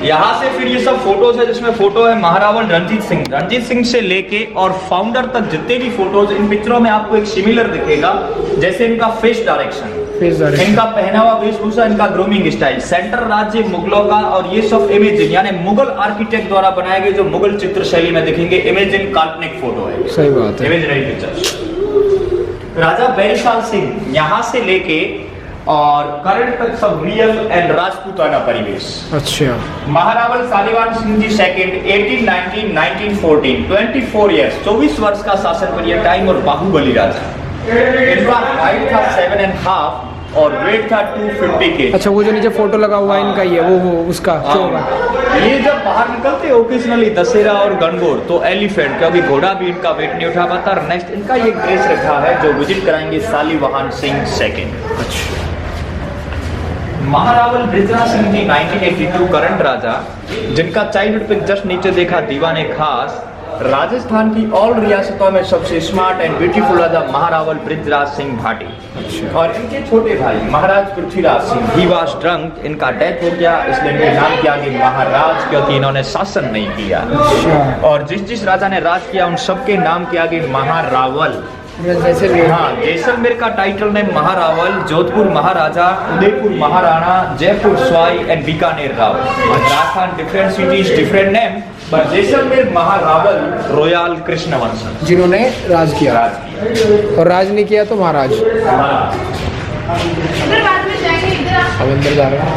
यहाँ से फिर ये सब फोटोज है, जिसमें फोटो है महारावल रणजीत सिंह से लेके और फाउंडर तक जितने भी फोटोज, इन पिक्चरों में आपको एक सिमिलर दिखेगा, जैसे इनका फेस डायरेक्शन, इनका पहनावा, वेशभूषा, इनका ग्रूमिंग स्टाइल, सेंटर राज्य मुगलों का और ये सब इमेजिन यानी मुगल आर्किटेक्ट द्वारा बनाए गए जो मुगल चित्र शैली में दिखेंगे, इमेजिन काल्पनिक फोटो है। सही बात है। Imaginary pictures. राजा बैरिशाल सिंह यहाँ से लेके और करंट तक सब रियल एंड राजपूताना परिवेश। अच्छा। महारावल सालीवान सिंह जी सेकंड 1819 1914 24 इयर्स 24 वर्ष का शासन पीरियड टाइम और बाहुबली राजा। इनका हाइट था 7.5 और वेट था 250 kg। अच्छा, वो जो नीचे फोटो लगा हुआ है इनका ही है, वो उसका ये जब बाहर निकलते ओकेजनली दशहरा और गणगौर तो एलिफेंट, क्योंकि घोड़ा भी इनका वेट नहीं उठा पाता। और नेक्स्ट इनका ये ड्रेस रखा है जो विजिट कराएंगे सालीवान सिंह सेकंड। अच्छा। महारावल बृजराज सिंह जी 1982 करंट राजा, जिनका चाइल्डहुड पिक जस्ट नीचे देखा दीवाने खास। राजस्थान की ऑल रियासतों में सबसे smart and beautiful Raja Maharawal Brijraj Singh Bhati. अच्छा। और इनके छोटे भाई Maharaj Prithviraj Singh, he was drunk, इनका डेथ हो गया, इसलिए इनके नाम किया गया महाराज, क्योंकि इन्होंने शासन नहीं किया। अच्छा। और जिस राजा ने राज किया उन सबके नाम किया गया महारावल। हाँ, जैसलमेर का title name Maharawal, Jodhpur Maharaja, Udaipur Maharana, Jaipur Sawai and Bikaner Rao. Rajasthan different cities different name, but Jaisalmer Maharawal royal Krishna वंश, जिन्होंने राज किया। और राज नहीं किया तो महाराज। अब अंदर जा रहे हैं।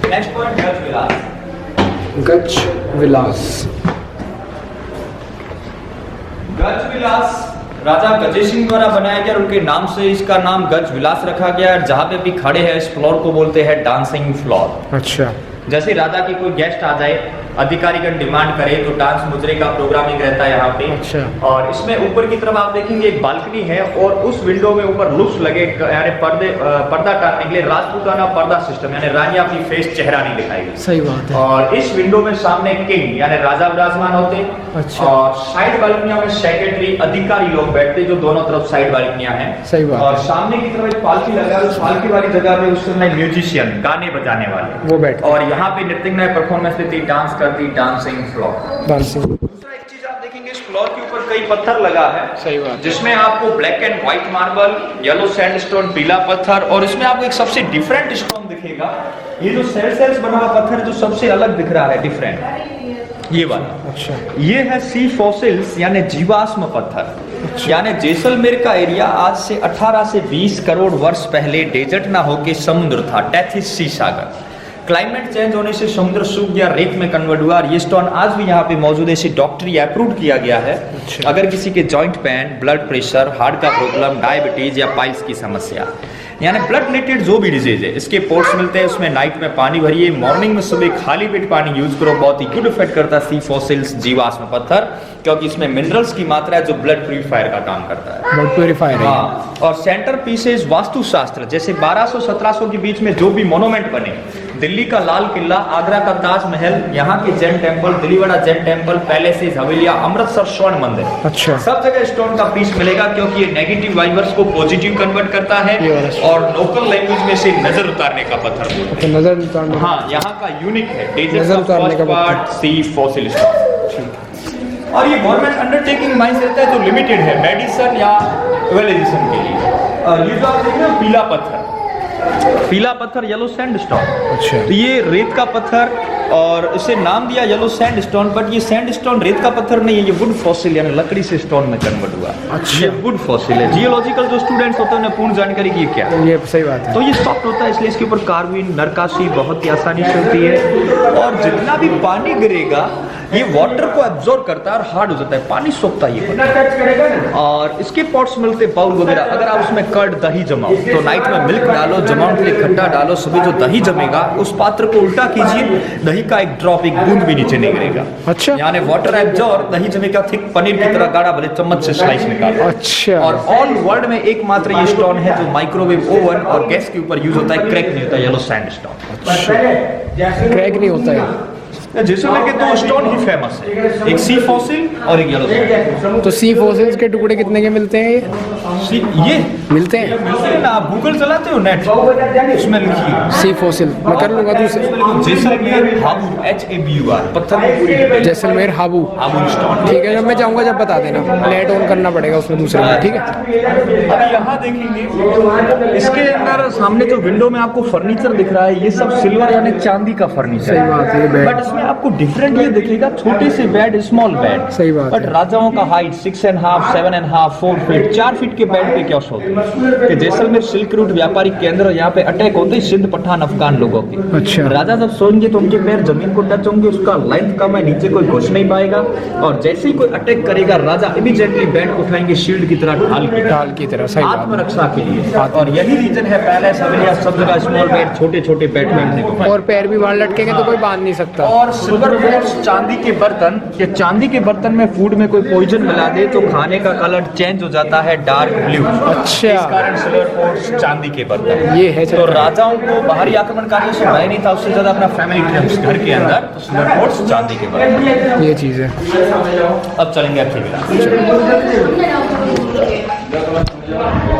नेक्स्ट पॉइंट गज विलास। गज विलास। गज विलास राजा गजेश सिंह द्वारा बनाया गया और उनके नाम से इसका नाम गज विलास रखा गया है। जहाँ पे भी खड़े हैं इस फ्लोर को बोलते हैं डांसिंग फ्लोर। अच्छा। जैसे राजा की कोई गेस्ट आ जाए, अधिकारीगण डिमांड करे तो डांस मुजरे का प्रोग्रामिंग रहता है यहाँ पे। अच्छा। और इसमें ऊपर की तरफ आप देखेंगे एक बालकनी है और उस विंडो में ऊपर लुक्स लगे, यानी पर्दा टालने के लिए राजपूताना पर्दा सिस्टम, यानी रानी अपनी फेस चेहरा नहीं दिखाएगी। सही बात है। और इस विंडो में सामने किंग यानी राजा विराजमान होते। अच्छा। और साइड बालकनियों में सेक्रेटरी अधिकारी लोग बैठते, जो दोनों तरफ साइड बालकनियां हैं। सही बात। और सामने की तरफ एक पालकी लगा है, उस पालकी वाली जगह पे उस समय म्यूजिशियन गाने बजाने वाले वो बैठे, और यहाँ पे नृत्य परफॉर्मेंस देती, डांस करती, डांसिंग फ्लोर। डांसिंग। दूसरा एक चीज आप देखेंगे इस फ्लोर के ऊपर कई पत्थर लगा है। सही बात। जिसमें आपको black and white marble, yellow sandstone, पीला पत्थर, और इसमें आपको एक सबसे डिफरेंट स्टोन दिखेगा। ये जो सेल्स बना हुआ पत्थर जो सबसे अलग दिख रहा है, डिफरेंट, ये वाला। अच्छा। ये है सी फॉसिल्स यानी जीवाश्म पत्थर। अच्छा। यानी जैसलमेर का एरिया आज से 18 से 20 करोड़ वर्ष पहले डेजर्ट ना होके समुद्र था, टेथिस सी सागर। क्लाइमेट चेंज होने से समुद्र सूख गया, रेत में कन्वर्ट हुआ, और ये स्टोन आज भी यहाँ पे मौजूद है। इसे डॉक्टरी अप्रूव किया गया है। अच्छा। अगर किसी के joint pain, blood pressure, heart का प्रॉब्लम, डायबिटीज या पाइल्स की समस्या, यानी ब्लड रिलेटेड जो भी डिजीज है, इसके पोर्ट्स मिलते हैं। उसमें नाइट में पानी भरिए, मॉर्निंग में सुबह खाली पेट पानी यूज करो, बहुत ही गुड इफेक्ट करता है सी फॉसिल्स जीवाश्म पत्थर, क्योंकि इसमें मिनरल्स की मात्रा है जो ब्लड प्यूरिफायर का काम करता है। Blood purifier. हाँ। और सेंटर पीसेस वास्तुशास्त्र, जैसे 1200-1700 के बीच में जो भी मोनूमेंट बने दिल्ली का लाल किला, आगरा का ताजमहल, यहाँ के Jain temple, Dilwara Jain temple, palaces, हवेलियां, अमृतसर स्वर्ण मंदिर, अच्छा। सब जगह स्टोन का पीस मिलेगा क्योंकि ये नेगेटिव वाइब्स को पॉजिटिव कन्वर्ट करता है ये वाला। और लोकल लैंग्वेज में से नजर उतारने का पत्थर बोलते हैं। अच्छा, नजर उतारने का। हाँ, यहाँ का यूनिक है नजर उतारने का पार्ट सी फॉसिल स्टोन। और ये गवर्नमेंट अंडरटेकिंग माइंस रहता है जो लिमिटेड है मेडिसिन या वेलिडेशन के लिए। ये जो आप देख रहे हो पीला पत्थर येलो सैंडस्टोन। अच्छा। तो ये रेत का पत्थर और इसे नाम दिया येलो सैंडस्टोन, बट ये सैंडस्टोन रेत का पत्थर नहीं है, ये वुड फॉसिल यानी लकड़ी से स्टोन में कन्वर्ट हुआ। अच्छा। ये वुड फॉसिल है। जियोलॉजिकल जो स्टूडेंट्स होते हैं उन्हें पूर्ण जानकारी की क्या है। ये सही बात है। तो ये सॉफ्ट होता है इसलिए इसके ऊपर कार्विंग नरकाशी बहुत ही आसानी से होती है और जितना भी पानी गिरेगा ये वाटर को एब्जॉर्ब करता है और हार्ड हो जाता है, पानी सोखता है ये। और इसके पॉट्स मिलते बाउल वगैरह, अगर आप उसमें कर्ड दही जमाओ तो नाइट में मिल्क डालो, जमाओ के लिए खट्टा डालो, सुबह जो दही जमेगा उस पात्र को उल्टा कीजिए, दही का एक ड्रॉप एक बूंद भी नीचे नहीं गिरेगा। अच्छा। यानी वाटर एब्जॉर्ब, दही जमेगा थिक पनीर की तरह गाढ़ा, भले चम्मच से स्लाइस निकालो। अच्छा। और ऑल वर्ल्ड में एकमात्र ये स्टोन है जो माइक्रोवेव ओवन और गैस के ऊपर यूज होता है, क्रैक नहीं होता, येलो सैंडस्टोन। क्रैक नहीं होता है। जैसलमेर के दो स्टोन ही फेमस है, एक सी फॉसिल और एक येलो सैंडस्टोन। तो सी फॉसिल्स के टुकड़े कितने के मिलते हैं ये मिलते हैं? मिलते हैं ना, आप गूगल चलाते हो नेट, उसमें लिखिए सी फॉसिल, मैं कर लूंगा दूसरे। जैसलमेर हाबू HABUR पत्थर में पूरी डिटेल। जैसलमेर हाबू। हाबू स्टोन। ठीक है, जब मैं जाऊंगा जब बता देना, नेट ऑन करना पड़ेगा उसमें दूसरे में, ठीक है। अभी यहाँ देखेंगे इसके अंदर सामने जो विंडो में आपको फर्नीचर दिख रहा है ये सब सिल्वर यानी चांदी का फर्नीचर सही बात है, ये बेड। बट इसमें आपको डिफरेंट ये दिखेगा, छोटे से बेड, स्मॉल बेड। सही बात बट है। राजाओं का हाइट 6.5, 7.5, 4 फीट, 4 फीट के बेड पे क्या शौक है कि जैसलमेर सिल्क रूट व्यापारिक केंद्र, यहाँ पे अटैक होते हैं सिंध पठान अफगान लोगों के। अच्छा। राजा जब सोएंगे तो उनके पैर जमीन को टच होंगे, उसका लेंथ कम है, नीचे कोई घुस नहीं पाएगा और जैसे ही कोई अटैक करेगा राजा इमीडिएटली बेड उठाएंगे शील्ड की तरह, ढाल की तरह। सही बात है। आत्मरक्षा के लिए। और यही रीजन है पैलेस हवेलिया सब जगह स्मॉल बेड, छोटे छोटे बेड बैठने को। और पैर भी बाहर लटकेंगे तो कोई बांध नहीं सकता। और सिल्वर प्लेट्स, चांदी के बर्तन, ये चांदी के बर्तन में फूड में कोई पॉइजन मिला दे तो खाने का कलर चेंज हो जाता है डार्क ब्लू। अच्छा। इस कारण सिल्वर प्लेट्स, चांदी के बर्तन। ये है। तो राजाओं को बाहरी आक्रमणकारियों से भय नहीं था, उससे ज्यादा अपना फैमिली ट्रिप्स घर के अंदर, तो सिल्वर प्लेट्स, चांदी के बर्तन। ये चीज है। अब चलेंगे अच्छी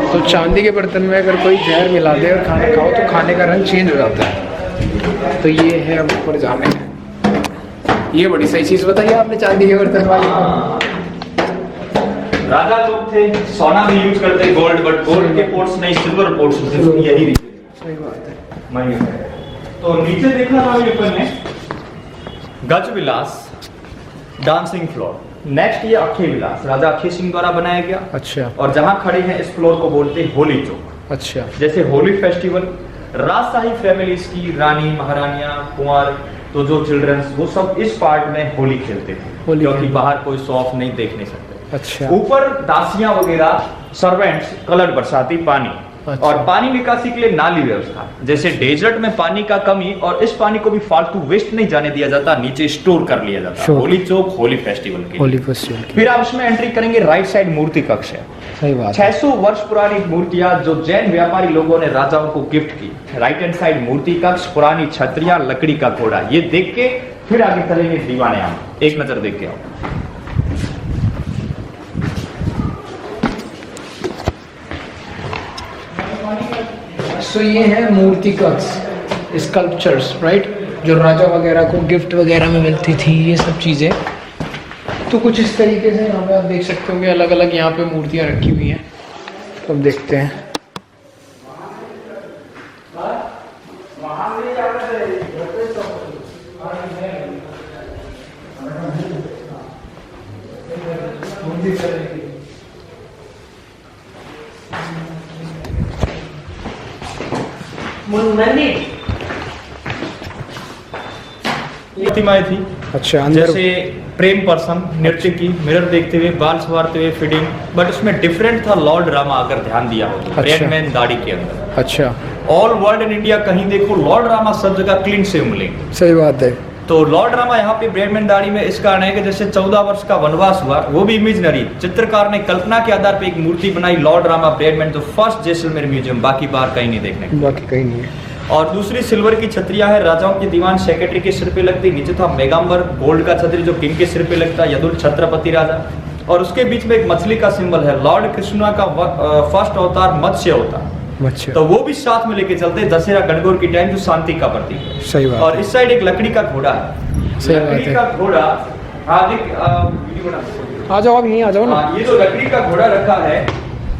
तो चांदी के बर्तन में अगर कोई जहर मिला दे और खाना खाओ तो खाने का रंग चेंज हो जाता है। तो ये है, अब ऊपर जाने हैं। ये बड़ी सही चीज बताइए आपने चांदी के बर्तन वाली। राजा लोग थे सोना भी यूज करते, गोल्ड, बट गोल्ड के पोर्ट्स नहीं, सिल्वर पोर्ट्स होते, यही रीजन। सही बात है। माइंड है। तो नीचे देखा था अपन ने गज विलास डांसिंग फ्लोर। नेक्स्ट ये अखे विलास राजा अखे सिंह द्वारा बनाया गया। अच्छा। और जहाँ खड़े हैं इस फ्लोर को बोलते हैं होली चौक। अच्छा। जैसे होली फेस्टिवल, राजशाही फैमिलीज की रानी महारानियां कुंवर, तो जो चिल्ड्रंस वो सब इस पार्ट में होली खेलते थे क्योंकि बाहर कोई शो ऑफ नहीं देख नहीं सकते। अच्छा। ऊपर दासियां वगैरह, सर्वेंट्स कलर बरसाती पानी। अच्छा। और पानी निकासी के लिए नाली व्यवस्था, जैसे डेजर्ट में पानी का कमी और इस पानी को भी फालतू वेस्ट नहीं जाने दिया जाता, नीचे स्टोर कर लिया जाता। होली चौक होली फेस्टिवल के होली फेस्टिवल की। फिर आप उसमें एंट्री करेंगे, राइट साइड मूर्ति कक्ष है। सही बात। 600 वर्ष पुरानी मूर्तियां जो जैन व्यापारी लोगों ने राजाओं को गिफ्ट की। राइट हैंड साइड मूर्ति कक्ष, पुरानी छतरियां, लकड़ी का घोड़ा। ये देख के फिर आगे चलेंगे दीवाने आम, एक नजर देख के आओ। सो ये है मूर्ति कक्ष, स्कल्पचर्स, राइट, जो राजा वगैरह को गिफ्ट वगैरह में मिलती थी ये सब चीज़ें। तो कुछ इस तरीके से यहाँ पे आप देख सकते हो कि अलग अलग यहाँ पे मूर्तियाँ रखी हुई हैं। तो अब देखते हैं। प्रतिमाएं थी। अच्छा। अंदर जैसे प्रेम पर्सन, नृत्य की, मिरर देखते हुए, बाल संवारते हुए, फीडिंग, बट उसमें डिफरेंट था लॉर्ड रामा, अगर ध्यान दिया हो तो। अच्छा। ब्रेडमैन दाढ़ी के अंदर। अच्छा। ऑल वर्ल्ड इन इंडिया कहीं देखो लॉर्ड रामा सब जगह क्लीन से मिलेंगे। सही बात है। तो लॉर्ड रामा यहाँ पे ब्रेडमैन दाढ़ी में इस कारण है कि जैसे 14 वर्ष का वनवास हुआ, वो भी इमेजिनरी, चित्रकार ने कल्पना के आधार पे एक मूर्ति बनाई लॉर्ड रामा ब्रेडमैन, जो फर्स्ट जैसलमेर म्यूजियम, बाकी बाहर कहीं नहीं देखने को। बाकी कहीं नहीं है। और दूसरी सिल्वर की छतरियां है राजाओं के दीवान सेक्रेटरी के सिर पे लगती, नीचे था मेगाम्बर गोल्ड का छतरी जो किंग के सिर पे लगता, यदुल छत्रपति राजा, और उसके बीच में एक मछली का सिंबल है, लॉर्ड कृष्णा का फर्स्ट अवतार मत्स्य अवतार। अच्छा, तो वो भी साथ में लेके चलते हैं दशहरा गणगौर की टाइम, जो शांति का प्रतीक है। सही बात और है। इस साइड एक लकड़ी का घोड़ा है, सही बात लकड़ी है। का घोड़ा वीडियो बना। आ जाओ, आप यहीं आ जाओ ना। हाँ, ये जो लकड़ी का घोड़ा रखा है,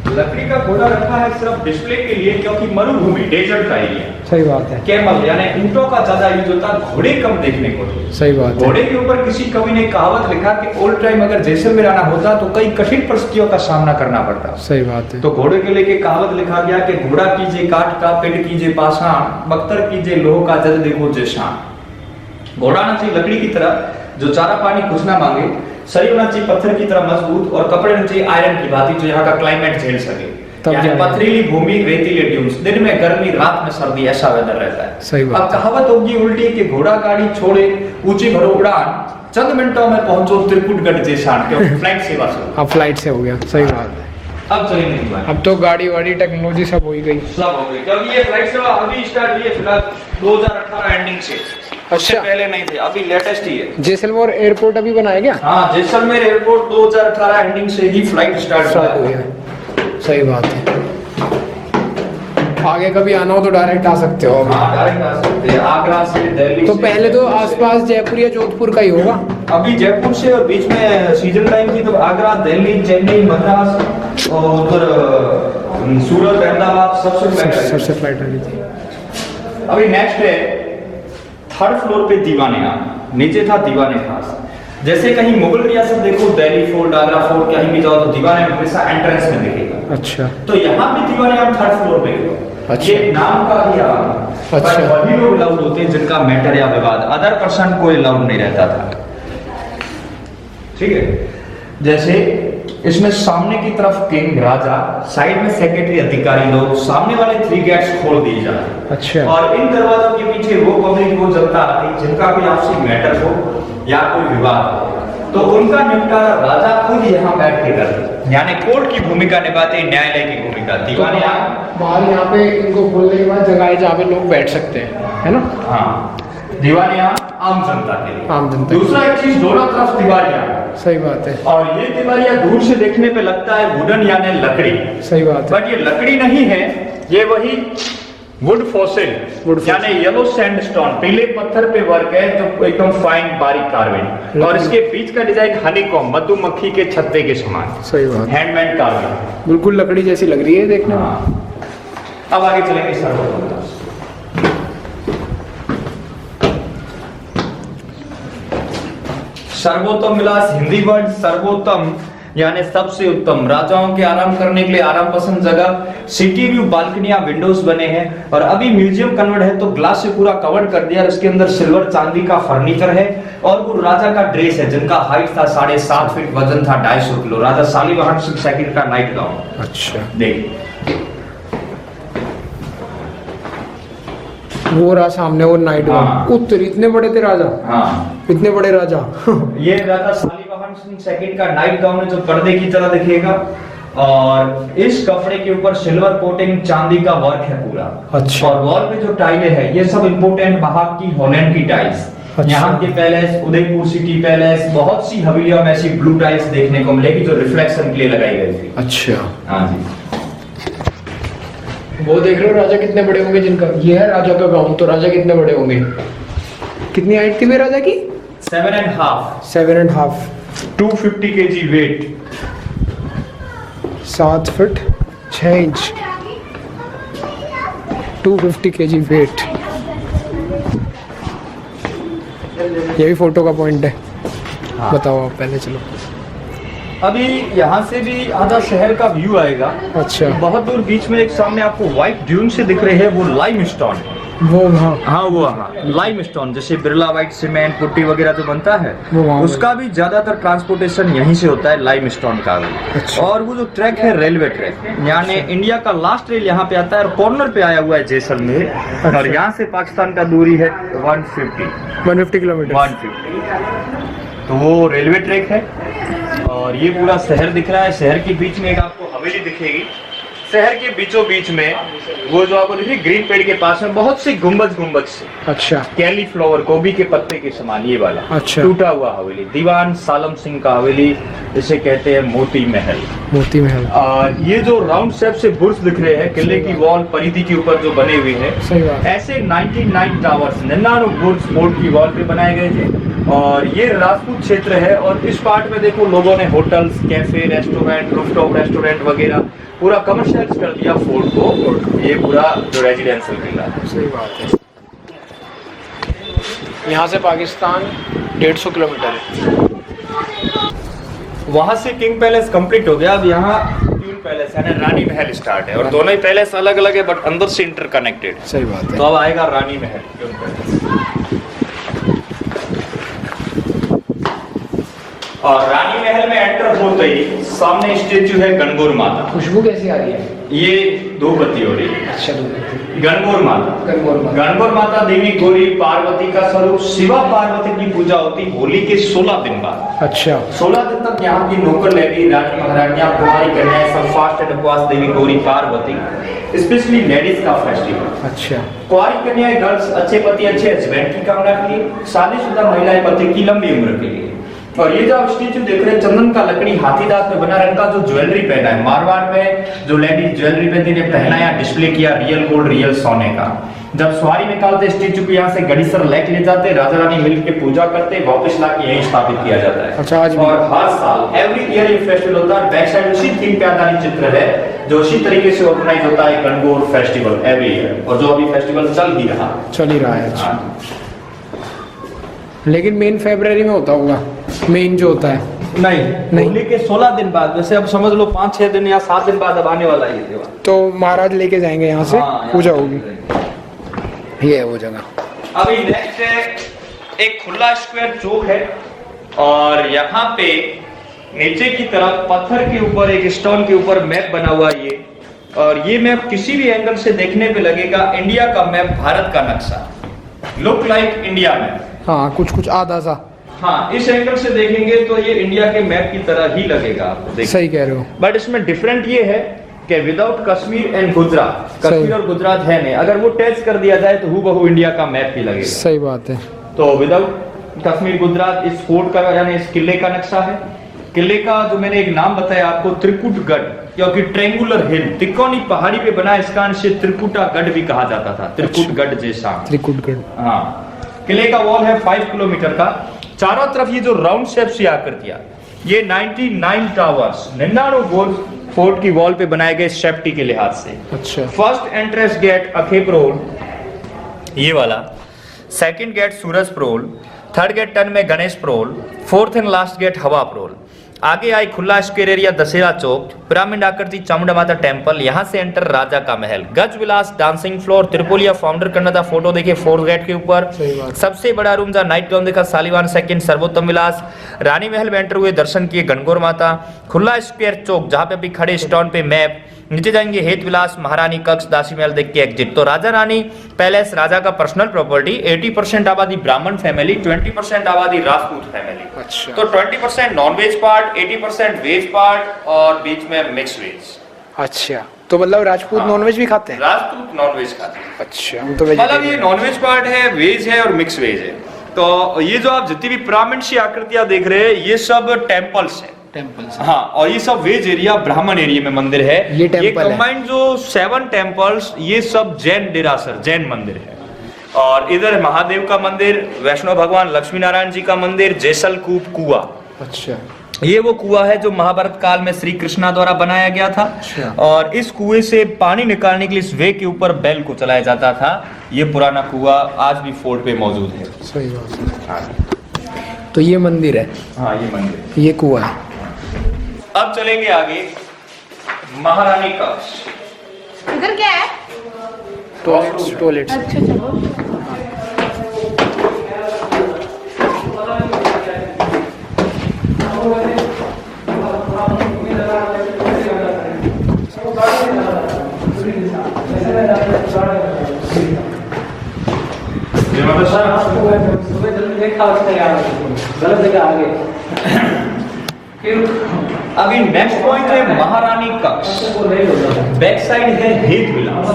लकड़ी का घोड़ा रखा है सिर्फ डिस्प्ले के लिए, क्योंकि मरुभूमि डेजर्ट का एरिया, सही बात है, कैमल यानी ऊंटों का ज्यादा यूज होता है, घोड़े कम देखने को मिलते हैं। सही बात है। घोड़े के ऊपर किसी कवि ने कहावत लिखा कि ओल्ड टाइम अगर जैसलमेर आना होता तो कई कठिन परिस्थितियों का सामना करना पड़ता। सही बात है। तो घोड़े के लेके कहावत लिखा गया कि घोड़ा कीजिए काठ का, पेट कीजिए पाषाण, बख्तर कीजिए लोह का, जज देखो जैशान। घोड़ा ना चाहिए लकड़ी की तरह जो चारा पानी कुछ ना मांगे, शरीर होना चाहिए पत्थर की तरह मजबूत, और कपड़े होने चाहिए आयरन की भांति जो यहाँ का क्लाइमेट झेल सके। यानी पथरीली भूमि, रेतीले ड्यून्स, दिन में गर्मी रात में सर्दी, ऐसा वेदर रहता है। सही बात। अब कहावत होगी उल्टी कि घोड़ा गाड़ी छोड़े ऊंची भरो उड़ान, चंद मिनटों में पहुंचो त्रिकुटगढ़ जैसान, क्योंकि फ्लाइट सेवा शुरू। अब फ्लाइट से हो गया, सही बात है। अब चलेंगे दीवान, अब तो गाड़ी वाड़ी टेक्नोलॉजी सब हो ही गई। सब हो गई, क्योंकि ये फ्लाइट सेवा अभी स्टार्ट हुई है फिलहाल 2018 एंडिंग से। उससे अच्छा। पहले नहीं थे, अभी लेटेस्ट ही है। जैसलमेर एयरपोर्ट अभी बनाया क्या? हाँ, जैसलमेर एयरपोर्ट 2018 एंडिंग से ही फ्लाइट स्टार्ट हुआ हो है। गया, सही बात है। आगे कभी आना हो तो डायरेक्ट आ सकते हो। हाँ, डायरेक्ट आ सकते हैं आगरा से, दिल्ली तो से। पहले तो आसपास जयपुर या जोधपुर का ही होगा। अभी जयपुर से, और बीच में सीजन टाइम थी तो आगरा, दिल्ली, चेन्नई, मद्रास और उधर सूरत, अहमदाबाद सबसे फ्लाइट आ रही थी। अभी नेक्स्ट है थर्ड फ्लोर पे दीवाने आम, नीचे था दीवाने खास। जैसे कहीं मुगल रियासत देखो, दिल्ली फोर्ट, आगरा फोर्ट, कहीं भी जाओ तो दीवाने हमेशा एंट्रेंस में दिखेगा। अच्छा, तो यहाँ भी दीवाने आम थर्ड फ्लोर पे। अच्छा। ये नाम का ही आम, अच्छा। पर वही लोग अलाउड होते हैं जिनका मैटर या विवाद, अदर पर्सन कोई अलाउड नहीं रहता था। ठीक है, जैसे इसमें सामने की तरफ किंग राजा, साइड में सेक्रेटरी अधिकारी लोग, सामने वाले 3 गेट्स खोल दिए जाते। अच्छा। और इन दरवाजों के पीछे वो पब्लिक, वो जनता आती जिनका कोई आपसी मैटर हो या कोई विवाद हो, तो उनका निपटारा राजा खुद यहाँ बैठ के करते, यानी कोर्ट की भूमिका निभाते, न्यायालय की भूमिका। दीवाने बाहर यहाँ पे इनको खोलने के बाद जगह है जहाँ पे लोग बैठ सकते हैं, है ना? हाँ, दीवानियां आम जनता के लिए, आम जनता। दूसरा एक चीज, दोनों तरफ दीवारियां, सही बात है, और ये दीवारियां दूर से देखने पे लगता है वुडन यानी लकड़ी, सही बात है। बट ये लकड़ी नहीं है, ये वही वुड फॉसिल यानी येलो सैंडस्टोन, पीले पत्थर पे वर्क है जो एकदम फाइन बारीक कार्विंग, और इसके बीच का डिजाइन हनीकॉम्ब, मधुमक्खी के छत्ते के समान, सही बात, हैंडमेड कार्विंग, बिल्कुल लकड़ी जैसी लग रही है देखने में। अब आगे चलेंगे सर्वोत्तम। सर्वोत्तम विलास हिंदी वर्ड सर्वोत्तम यानी सबसे उत्तम, राजाओं के आराम करने के लिए आराम पसंद जगह, सिटी व्यू, बालकनियां, विंडोज बने हैं, और अभी म्यूजियम कन्वर्ट है तो ग्लास से पूरा कवर कर दिया, उसके अंदर सिल्वर चांदी का फर्नीचर है, और वो राजा का ड्रेस है जिनका हाइट था 7.5 फीट, वजन था 250 किलो, राजा शालिवाहन सिंह सेकंड का नाइट गाउन। अच्छा, देखिए वो रहा सामने वो नाइट गाउन। हाँ। उत्तर इतने बड़े थे राजा, हाँ, इतने बड़े राजा। ये राजा शालिवाहन सिंह सेकंड का नाइट गाउन है जो पर्दे की तरह दिखेगा, और इस कपड़े के ऊपर सिल्वर कोटिंग, चांदी का वर्क है पूरा। अच्छा। और वॉल पे जो टाइलें हैं ये सब इंपोर्टेंट बाहर की हॉलैंड की टाइल्स। अच्छा। यहाँ के पैलेस, उदयपुर सिटी पैलेस, बहुत सी हवेलियों में ऐसी ब्लू टाइल्स देखने को मिलेगी जो रिफ्लेक्शन के लिए लगाई गई थी। अच्छा, हाँ जी, वो देख रहे हो राजा कितने बड़े होंगे जिनका, ये है राजा का गाउन, तो राजा कितने बड़े होंगे? कितनी हाइट थी वे राजा की? 7.5, 7.5, 250 kg weight, 7 foot 6 inch, 250 kg weight. ये भी फोटो का पॉइंट है। हाँ। बताओ आप पहले, चलो। अभी यहाँ से भी आधा शहर का व्यू आएगा। अच्छा, बहुत दूर बीच में एक सामने आपको व्हाइट ड्यून से दिख रहे हैं, वो लाइम स्टोन। वो वहाँ, हाँ, वो हाँ लाइम स्टोन, जैसे बिरला व्हाइट सीमेंट पुट्टी वगैरह जो बनता है वो वहाँ उसका भी ज्यादातर ट्रांसपोर्टेशन यहीं से होता है, लाइम स्टोन का भी। अच्छा। और वो जो ट्रैक है रेलवे ट्रैक, यानी इंडिया का लास्ट रेल यहाँ पे आता है, और कॉर्नर पे आया हुआ है जैसलमेर, अच्छा। और यहाँ से पाकिस्तान का दूरी है 150 किलोमीटर। 150। तो वो रेलवे ट्रैक है, और ये पूरा शहर दिख रहा है, शहर के बीच में एक आपको हवेली दिखेगी, शहर के बीचों बीच में वो जो आपको दिख रही ग्रीन पेड़ के पास में बहुत सी गुंबद से अच्छा कैलीफ्लावर गोभी के पत्ते के समान ये वाला अच्छा। टूटा हुआ हवेली दीवान सालम सिंह का हवेली जिसे कहते हैं मोती महल। मोती महल। और ये जो राउंड शेप से बुर्ज दिख रहे हैं किले की वॉल परिधि के ऊपर जो बने हुए हैं सही बात। ऐसे 99 टावर्स 99 बुर्ज फोर्ट की वॉल पे बनाए गए थे। और ये राजपूत क्षेत्र है और इस पार्ट में देखो लोगों ने hotels cafe restaurant rooftop restaurant वगैरह पूरा कमर्शियल कर दिया फोर्ट को। ये पूरा जो रेजिडेंशियल किला है। सही बात है। यहाँ से पाकिस्तान 150 किलोमीटर है। वहां से किंग पैलेस कंप्लीट हो गया। अब यहाँ क्वीन पैलेस यानी रानी महल स्टार्ट है और दोनों ही पैलेस अलग अलग है बट अंदर से इंटरकनेक्टेड। सही बात है। तो अब आएगा रानी महल क्वीन पैलेस। और रानी महल में एंटर होते ही सामने स्टेच्यू है गणगौर माता। खुशबू कैसी आ रही है? ये धूपबत्ती हो रही है। अच्छा गणगौर माता। गणगौर माता देवी गौरी पार्वती का स्वरूप। शिवा पार्वती की पूजा होती होली के 16 दिन बाद। अच्छा 16 दिन तक यहाँ की नौकर लेडी रानी महारानियां कुमारी कन्याएं सब फास्ट एंड उपवास देवी गौरी पार्वती स्पेशली लेडीज का फेस्टिवल। अच्छा कुमारी कन्याएं गर्ल्स अच्छे पति अच्छे हस्बैंड की कामना के लिए शादीशुदा महिलाएं पति की लंबी उम्र के लिए। और ये जो आप स्टेच्यू देख रहे हैं चंदन का लकड़ी हाथी दांत में बना रंग का जो ज्वेलरी पहना है मारवाड़ में जो लेडीज ज्वेलरी पहनती ने पहनाया डिस्प्ले किया रियल गोल्ड रियल सोने का। जब सवारी निकालते स्टेच्यू को यहाँ से गड़ीसर लेक ले जाते राजा रानी मिल के पूजा करते वापस ला के यहीं स्थापित किया जाता है। अच्छा आज भी? और हर साल एवरी ईयर ये फेस्टिवल होता है। बैक साइड उसी थीम पे आधारित चित्र है जो उसी तरीके से ऑर्गेनाइज होता है गणगौर फेस्टिवल एवरी ईयर और जो अभी फेस्टिवल चल ही रहा है। अच्छा लेकिन मेन फरवरी में होता होगा मेन जो होता है? नहीं होली के 16 दिन बाद वैसे अब समझ लो 5-6 दिन या 7 दिन बाद अब आने वाला है ये त्योहार। तो महाराज लेके जाएंगे यहाँ से हाँ, पूजा होगी। ये है वो जगह। अभी नेक्स्ट है एक खुला स्क्वायर चौक है और यहाँ पे नीचे की तरफ पत्थर के ऊपर एक स्टोन के ऊपर मैप बना हुआ ये और ये मैप किसी भी एंगल से देखने पे लगेगा इंडिया का मैप भारत का नक्शा लुक लाइक इंडिया मैप। हाँ कुछ आधा सा। हाँ इस एंगल से देखेंगे तो ये इंडिया के मैप की तरह ही लगेगा आपको। सही कह रहे हो। बट इसमें डिफरेंट ये है कि विदाउट कश्मीर एंड गुजरात कश्मीर और गुजरात है नहीं अगर वो टच कर दिया जाए तो हूबहू इंडिया का मैप ही लगेगा। सही बात है। तो विदाउट कश्मीर गुजरात इस फोर्ट का यानी इस किले का नक्शा है। किले का जो मैंने एक नाम बताया आपको त्रिकुटगढ़ क्योंकि ट्रेंगुलर हिल त्रिकोणी पहाड़ी पे बना इस कारण से त्रिकुटागढ़ भी कहा जाता था। त्रिकुटगढ़ जैसा त्रिकुटगढ़। हाँ किले का वॉल है 5 किलोमीटर का। चारों तरफ ये जो राउंड शेप से आकृतियां ये 99 टावर्स 99 गोल फोर्ट की वॉल पे बनाए गए सेफ्टी के लिहाज से। अच्छा first entrance gate Akhep road ये वाला second gate Suraj Prol third gate turn में Ganesh Prol fourth and last gate Hawa Prol. आगे आई खुला square area Dussehra Chowk pyramid आकृति चामुंडा माता टेम्पल यहाँ से एंटर राजा का महल Gaj Vilas dancing floor Tripolia founder Karnada photo देखे फोर्थ गेट के ऊपर सबसे बड़ा रूम जहाँ नाइट क्लब देखा सालीवान सेकंड सर्वोत्तम विलास। रानी महल में एंटर हुए दर्शन किए गणगौर माता। खुला स्क्वायर चौक जहाँ पे अभी खड़े स्टोन पे मैप नीचे जाएंगे हेत विलास महारानी कक्ष दासी महल देख के एग्जिट। तो राजा रानी पैलेस राजा का पर्सनल प्रॉपर्टी 80% आबादी ब्राह्मण फैमिली 20% आबादी राजपूत फैमिली। अच्छा तो 20% non veg part 80% veg part और बीच में मिक्स वेज। अच्छा तो मतलब राजपूत हाँ। नॉनवेज भी खाते हैं? राजपूत नॉनवेज खाते हैं। अच्छा हम तो मतलब ये नॉनवेज पार्ट है वेज है और मिक्स वेज है। तो ये जो आप जितनी भी पिरामिड सी आकृतियां देख रहे हैं ये सब टेम्पल्स है। टेम्पल्स। हाँ और ये सब वेज एरिया ब्राह्मण एरिया में मंदिर है। ये टेम्पल है। कंबाइंड जो 7 टेम्पल्स ये सब जैन डेरासर जैन मंदिर है। और इधर महादेव का मंदिर वैष्णव भगवान लक्ष्मी नारायण जी का मंदिर जैसलकूप कुआं। अच्छा ये वो कुआं है जो महाभारत काल में श्री कृष्णा द्वारा बनाया गया था। अच्छा। और इस कुएं से पानी निकालने के लिए इस वे के ऊपर बैल को चलाया जाता था। ये पुराना कुआं आज भी फोर्ट पे मौजूद है। सही बात है। तो ये मंदिर है। हाँ ये मंदिर ये कुआं है। अब चलेंगे आगे महारानी कक्ष। इधर क्या है? टॉयलेट्स। अच्छा चलो गलत जगह आ गए। अभी नेक्स्ट पॉइंट है महारानी कक्ष। बैक साइड है हेत विलास।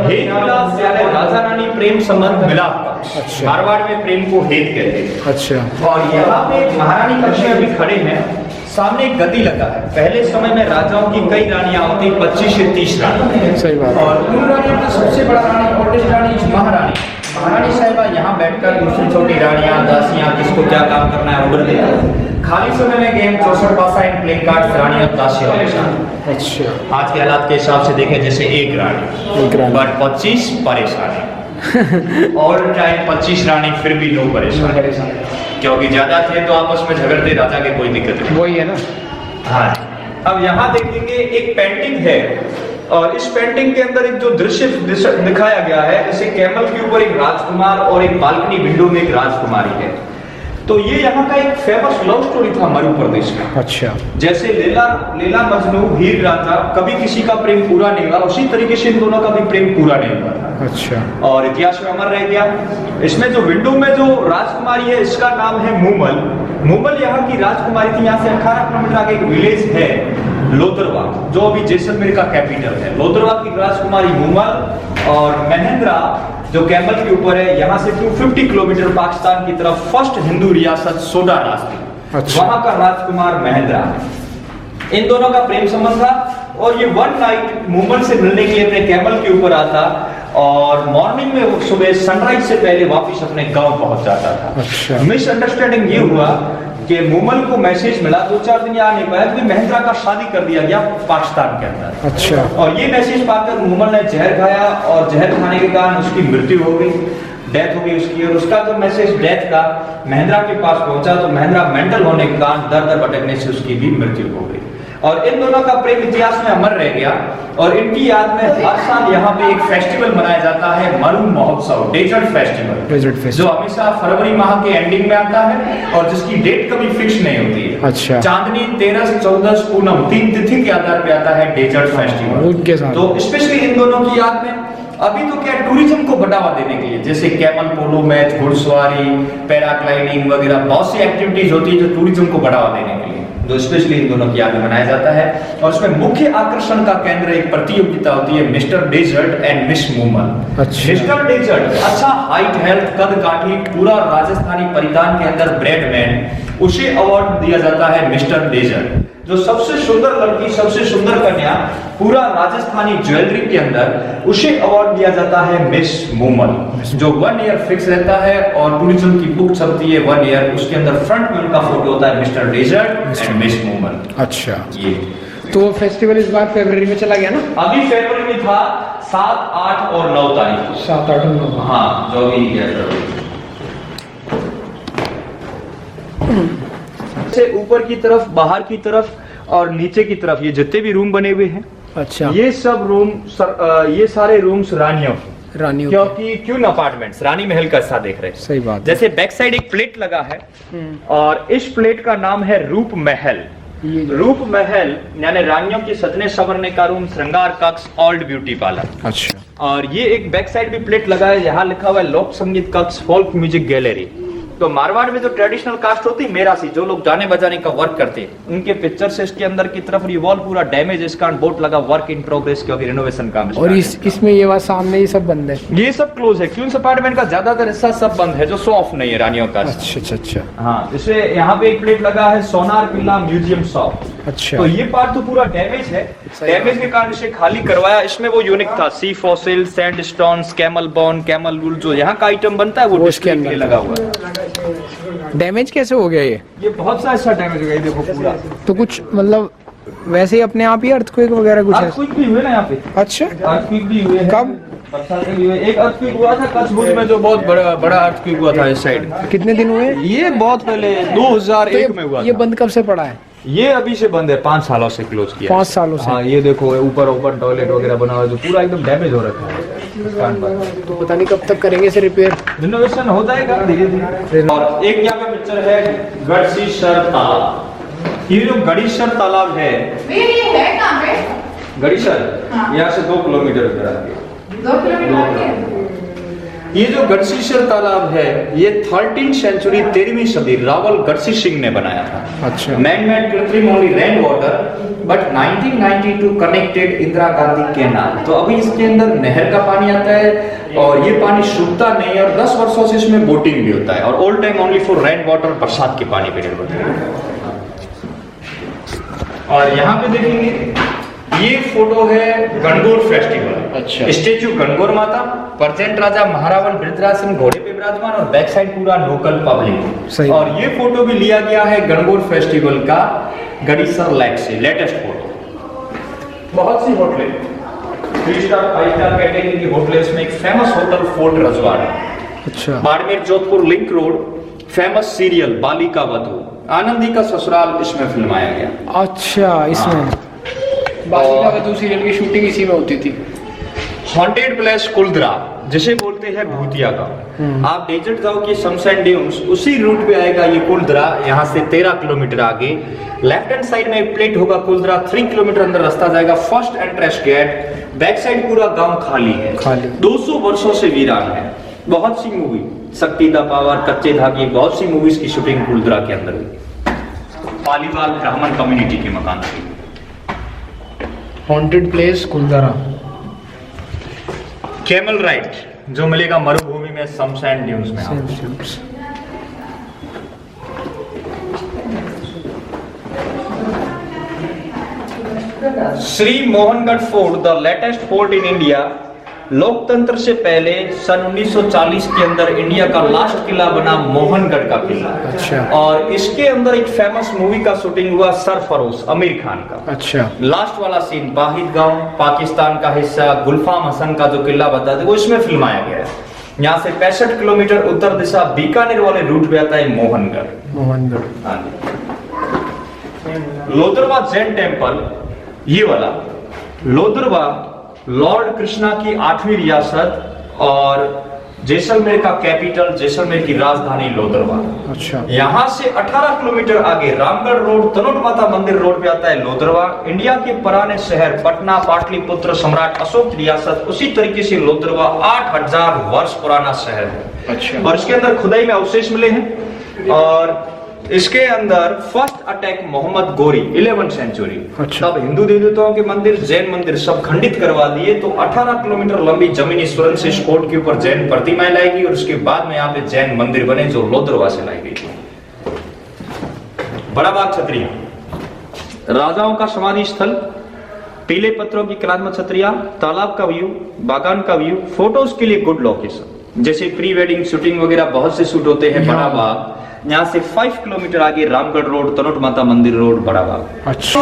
हेत विलास यानी राजा रानी प्रेम संबंध मिलाप कक्ष। अच्छा। मारवाड़ में प्रेम को हेत कहते हैं। अच्छा। और यहाँ पे महारानी कक्ष में अभी खड़े हैं, सामने एक गद्दी लगा है। पहले समय में राजाओं की कई रानियां होती, 25 से 30 रानी। सही बात है। और उन रानियों में सबसे बड़ा रानी, ओल्डेस्ट रानी महारानी। महारानी साहिबा यहाँ बैठकर दूसरी छोटी रानियां, दासियां, किसको क्या काम करना है ऑर्डर देती। खाली समय में गेम 64 पासा इन प्लेइंग कार्ड रानियां दासियां परेशान। अच्छा। आज के हालात के हिसाब से देखें जैसे एक रानी बट 25 परेशानी। ऑल टाइम 25 रानी फिर भी नो परेशान, क्योंकि ज्यादा थे तो आपस में झगड़ते, राजा के कोई दिक्कत नहीं। वही है ना। हाँ, अब यहाँ देखेंगे एक पेंटिंग है और इस पेंटिंग के अंदर एक जो दृश्य दिखाया गया है, जैसे कैमल के ऊपर एक राजकुमार और एक बालकनी विंडो में एक राजकुमारी है। तो ये यहाँ का एक फेमस लव स्टोरी था मरु प्रदेश का। अच्छा। जैसे लीला मजनू हीर रांझा, कभी किसी का प्रेम पूरा नहीं हुआ, उसी तरीके से इन दोनों का भी प्रेम पूरा नहीं हुआ था। अच्छा। और इतिहास में अमर रह गया। इसमें जो विंडो में जो राजकुमारी है इसका नाम है मूमल। मूमल यहाँ की राजकुमारी थी। यहाँ से 18 किलोमीटर आगे एक विलेज है लोदरवा, जो अभी जैसलमेर का कैपिटल है। लोदरवा की राजकुमारी मूमल। और महेंद्रा जो कैमल के ऊपर है, यहाँ से 250 किलोमीटर पाकिस्तान की तरफ फर्स्ट हिंदू रियासत सोडा रास्ते। अच्छा। वहां का राजकुमार महेंद्रा। इन दोनों का प्रेम संबंध था और ये वन नाइट मूमल से मिलने के लिए अपने कैमल के ऊपर आता और मॉर्निंग में वो सुबह सनराइज से पहले वापस अपने गांव पहुंच जाता था। अच्छा। मिसअंडरस्टैंडिंग ये हुआ कि मूमल को मैसेज मिला, 2-4 दिन यहाँ नहीं पाया, क्योंकि महेंद्रा का शादी कर दिया गया पाकिस्तान के अंदर। अच्छा। और ये मैसेज पाकर मूमल ने जहर खाया और जहर खाने के कारण उसकी मृत्यु हो गई, डेथ हो गई उसकी। और उसका जो मैसेज डेथ का महेंद्रा के पास पहुंचा तो महेंद्रा मेंटल होने के कारण दर दर भटकने से उसकी भी मृत्यु हो गई। और इन दोनों का प्रेम इतिहास में अमर रह गया। और इनकी याद में हर साल यहाँ पे एक फेस्टिवल मनाया जाता है, मरु महोत्सव, डेजर्ट फेस्टिवल, जो हमेशा फरवरी माह के एंडिंग में आता है और जिसकी डेट कभी फिक्स नहीं होती है। अच्छा। चांदनी 13, 14, पूनम 3 तिथि के आधार पे आता है डेजर्ट फेस्टिवल उनके साथ। तो स्पेशली इन दोनों की याद में अभी तो क्या टूरिज्म को बढ़ावा देने के लिए, जैसे कैमल पोलो मैच, घुड़सवारी, पैराग्लाइडिंग वगैरह बहुत सी एक्टिविटीज होती है जो टूरिज्म को बढ़ावा देने के लिए, जो स्पेशली इन दोनों की याद में मनाया जाता है। और इसमें मुख्य आकर्षण का केंद्र एक प्रतियोगिता होती है, mister desert and miss Moomal. अच्छा। मिस्टर डेजर्ट अच्छा हाइट, हेल्थ, कद काठी, पूरा राजस्थानी परिधान के अंदर ब्रेड मैन, उसे अवार्ड दिया जाता है मिस्टर डेजर्ट। जो सबसे सुंदर लड़की, सबसे सुंदर कन्या पूरा राजस्थानी ज्वेलरी के अंदर, उसे अवार्ड दिया जाता है मिस मूमल, जो 1 ईयर फिक्स रहता है। और टूरिज्म की बुक चलती है 1 ईयर, उसके अंदर फ्रंट में उनका फोटो होता है mister desert and miss Moomal. अच्छा। ये तो वो फेस्टिवल इस बार फरवरी में चला गया ना? अभी फरवरी में था 7, 8 और 9 तारीख। 7, 8 और 9। हाँ, जो भी से ऊपर की तरफ, बाहर की तरफ और नीचे की तरफ ये जितने भी रूम बने हुए हैं, अच्छा। ये सब रूम ये सारे रूम्स रानियों के, रानियों के। क्योंकि क्यून अपार्टमेंट्स रानी महल का हिस्सा देख रहे हैं। सही बात है। जैसे बैक साइड एक प्लेट लगा है और इस प्लेट का नाम है रूप महल। ये जो- रूप महल यानी रानियों के सजने संवरने का रूम, श्रृंगार कक्ष, ओल्ड ब्यूटी पार्लर। अच्छा। और ये एक बैक साइड भी प्लेट लगा है, यहाँ लिखा हुआ है लोक संगीत कक्ष, फोल्क म्यूजिक गैलरी। तो मारवाड़ में जो ट्रेडिशनल कास्ट होती है मेरासी, जो लोग गाने बजाने का वर्क करते हैं, उनके पिक्चर्स इसके अंदर की तरफ। ये वॉल पूरा डैमेज है, इसका बोर्ड लगा वर्क इन प्रोग्रेस, क्योंकि रिनोवेशन काम और इसमें ये बात सामने ये सब बंद है। ये सब क्लोज है। क्यून्स अपार्टमेंट का ज्यादातर हिस्सा सब बंद है, जो शो ऑफ नहीं है रानियों का। अच्छा अच्छा अच्छा। हाँ, इसे यहाँ पे एक प्लेट लगा है सोनार किला म्यूजियम शॉप। अच्छा। तो ये पार्ट तो पूरा डैमेज है, डैमेज के कारण इसे खाली करवाया। इसमें वो यूनिक था, sea fossil, sand stones, camel bone, camel wool, जो यहाँ का आइटम बनता है वो इसके डिस्प्ले के लिए अंदर लगा हुआ है। डैमेज कैसे हो गया ये? ये बहुत सा ऐसा डैमेज हो गया, ये देखो पूरा। तो कुछ मतलब वैसे ही अपने आप ही अर्थक्वेक वगैरह कुछ है? अर्थक्वेक भी हुए ना यहाँ पे। अच्छा। अर्थक्वेक भी हुए हैं। कब? बरसात में भी हुए। एक अर्थक्वेक हुआ था कच्छ भुज में, जो बहुत बड़ा अर्थक्वेक हुआ था इस साइड। कितने दिन हुए? ये बहुत पहले 2001 में हुआ ये था। बंद कब से पड़ा है? ये अभी से बंद है, 5 सालों से क्लोज किया। 5 सालों से? हाँ, ये देखो ऊपर ओपन टॉयलेट वगैरह बना हुआ है, जो पूरा एकदम डैमेज हो रखा है दुकान पर। तो पता नहीं कब तक करेंगे इसे रिपेयर। रिनोवेशन हो जाएगा धीरे धीरे। और एक यहाँ पे पिक्चर है गढ़सीसर तालाब। ये जो गढ़ीसर तालाब है, ये है कहाँ पे? गढ़ीसर हाँ। यहाँ से 2 किलोमीटर इधर आगे। 2 किलोमीटर आगे? ये जो गढ़शीशर तालाब है ये 13th सेंचुरी 13वीं सदी रावल गढ़सी सिंह ने बनाया था। अच्छा। मैन मेड कृत्रिम only rain water but 1992 connected Indira Gandhi canal. तो अभी इसके अंदर नहर का पानी आता है और ये पानी सूखता नहीं है और 10 वर्षों से इसमें बोटिंग भी होता है और all time only for rain water, बरसात के पानी पे निर्भर है। और यहाँ पे देखेंगे ये फोटो है गणगौर फेस्टिवल। अच्छा। स्टेच्यू गणगौर माता, प्रेजेंट राजा महारावल वृद्धराज घोड़े पे विराजमान और बैक साइड पूरा लोकल पब्लिक। सही। और ये फोटो भी लिया गया है गणगौर फेस्टिवल का गड़ीसर लेक से, लेटेस्ट फोटो। बहुत सी होटलें 3 स्टार 5 स्टार कैटेगरी की होटलें, इसमें एक फेमस होटल फोर्ट रजवाड़ा। अच्छा। Barmer Jodhpur link road, famous serial Balika Vadhu, Anandi का ससुराल इसमें फिल्माया गया। अच्छा, इसमें बालिका वधू सीरियल की शूटिंग इसी में होती थी। हॉन्टेड प्लेस कुलदरा जिसे बोलते हैं भूतिया गांव। आप डेजर्ट जाओ कि शमशान ड्यून्स उसी रूट पे आएगा ये कुलदरा, यहाँ से 13 किलोमीटर आगे लेफ्ट हैंड साइड में एक प्लेट होगा कुलदरा, 3 किलोमीटर अंदर रास्ता जाएगा, first entrance gate, back side पूरा गांव खाली है, खाली। 200 वर्षों से वीरान है। बहुत सी मूवी, शक्ति दा पावर, कच्चे धागे, बहुत सी मूवीज की शूटिंग कुलदरा के अंदर हुई। पालीवाल ब्राह्मण कम्युनिटी के मकान थी। Haunted place Kuldhara. Camel ride जो मिलेगा मरुभूमि में शमशान ड्यून्स में। Shri Mohangarh fort, the latest fort in India. लोकतंत्र से पहले सन 1940 के अंदर इंडिया का लास्ट किला बना मोहनगढ़ का किला। अच्छा। और इसके अंदर एक फेमस मूवी का शूटिंग हुआ सरफरोश, आमिर खान का। अच्छा। लास्ट वाला सीन बाहिद गांव, पाकिस्तान का हिस्सा, गुलफाम हसन का जो किला बताते हैं वो इसमें फिल्माया गया है। यहाँ से 65 किलोमीटर उत्तर दिशा बीकानेर वाले रूट पे आता है मोहनगढ़। मोहनगढ़। हाँ जी। लोदरवा जैन टेम्पल, ये वाला लोदरवा लॉर्ड कृष्णा की 8वीं रियासत और जैसलमेर का कैपिटल, जैसलमेर की राजधानी लोदरवा। अच्छा। यहाँ से 18 किलोमीटर आगे रामगढ़ रोड, तनोट माता मंदिर रोड पे आता है लोदरवा। इंडिया के पुराने शहर पटना, पाटलिपुत्र, सम्राट अशोक की रियासत, उसी तरीके से लोदरवा 8000 वर्ष पुराना शहर है। अच्छा। और इसके अंदर खुदाई में अवशेष मिले हैं और इसके अंदर first attack Mohammad Ghori 11th century. अच्छा। तब हिंदू देवताओं के मंदिर, जैन मंदिर सब खंडित करवा दिए, तो 18 किलोमीटर लंबी जमीनी सुरंग से इस कोट के ऊपर जैन प्रतिमाएं लाई गई और उसके बाद में यहाँ पे जैन मंदिर बने जो लोदरवा से लाई गई। बड़ा बाग छतरिया, राजाओं का समाधि स्थल, पीले पत्थरों की कलात्मक छतरिया, तालाब का व्यू, बागान का व्यू, फोटोज के लिए गुड लोकेशन। जैसे प्री वेडिंग शूटिंग वगैरह बहुत से शूट होते हैं। बड़ा बाग यहाँ से 5 किलोमीटर आगे रामगढ़ रोड, तनोट माता मंदिर रोड, बड़ा बाग। अच्छा।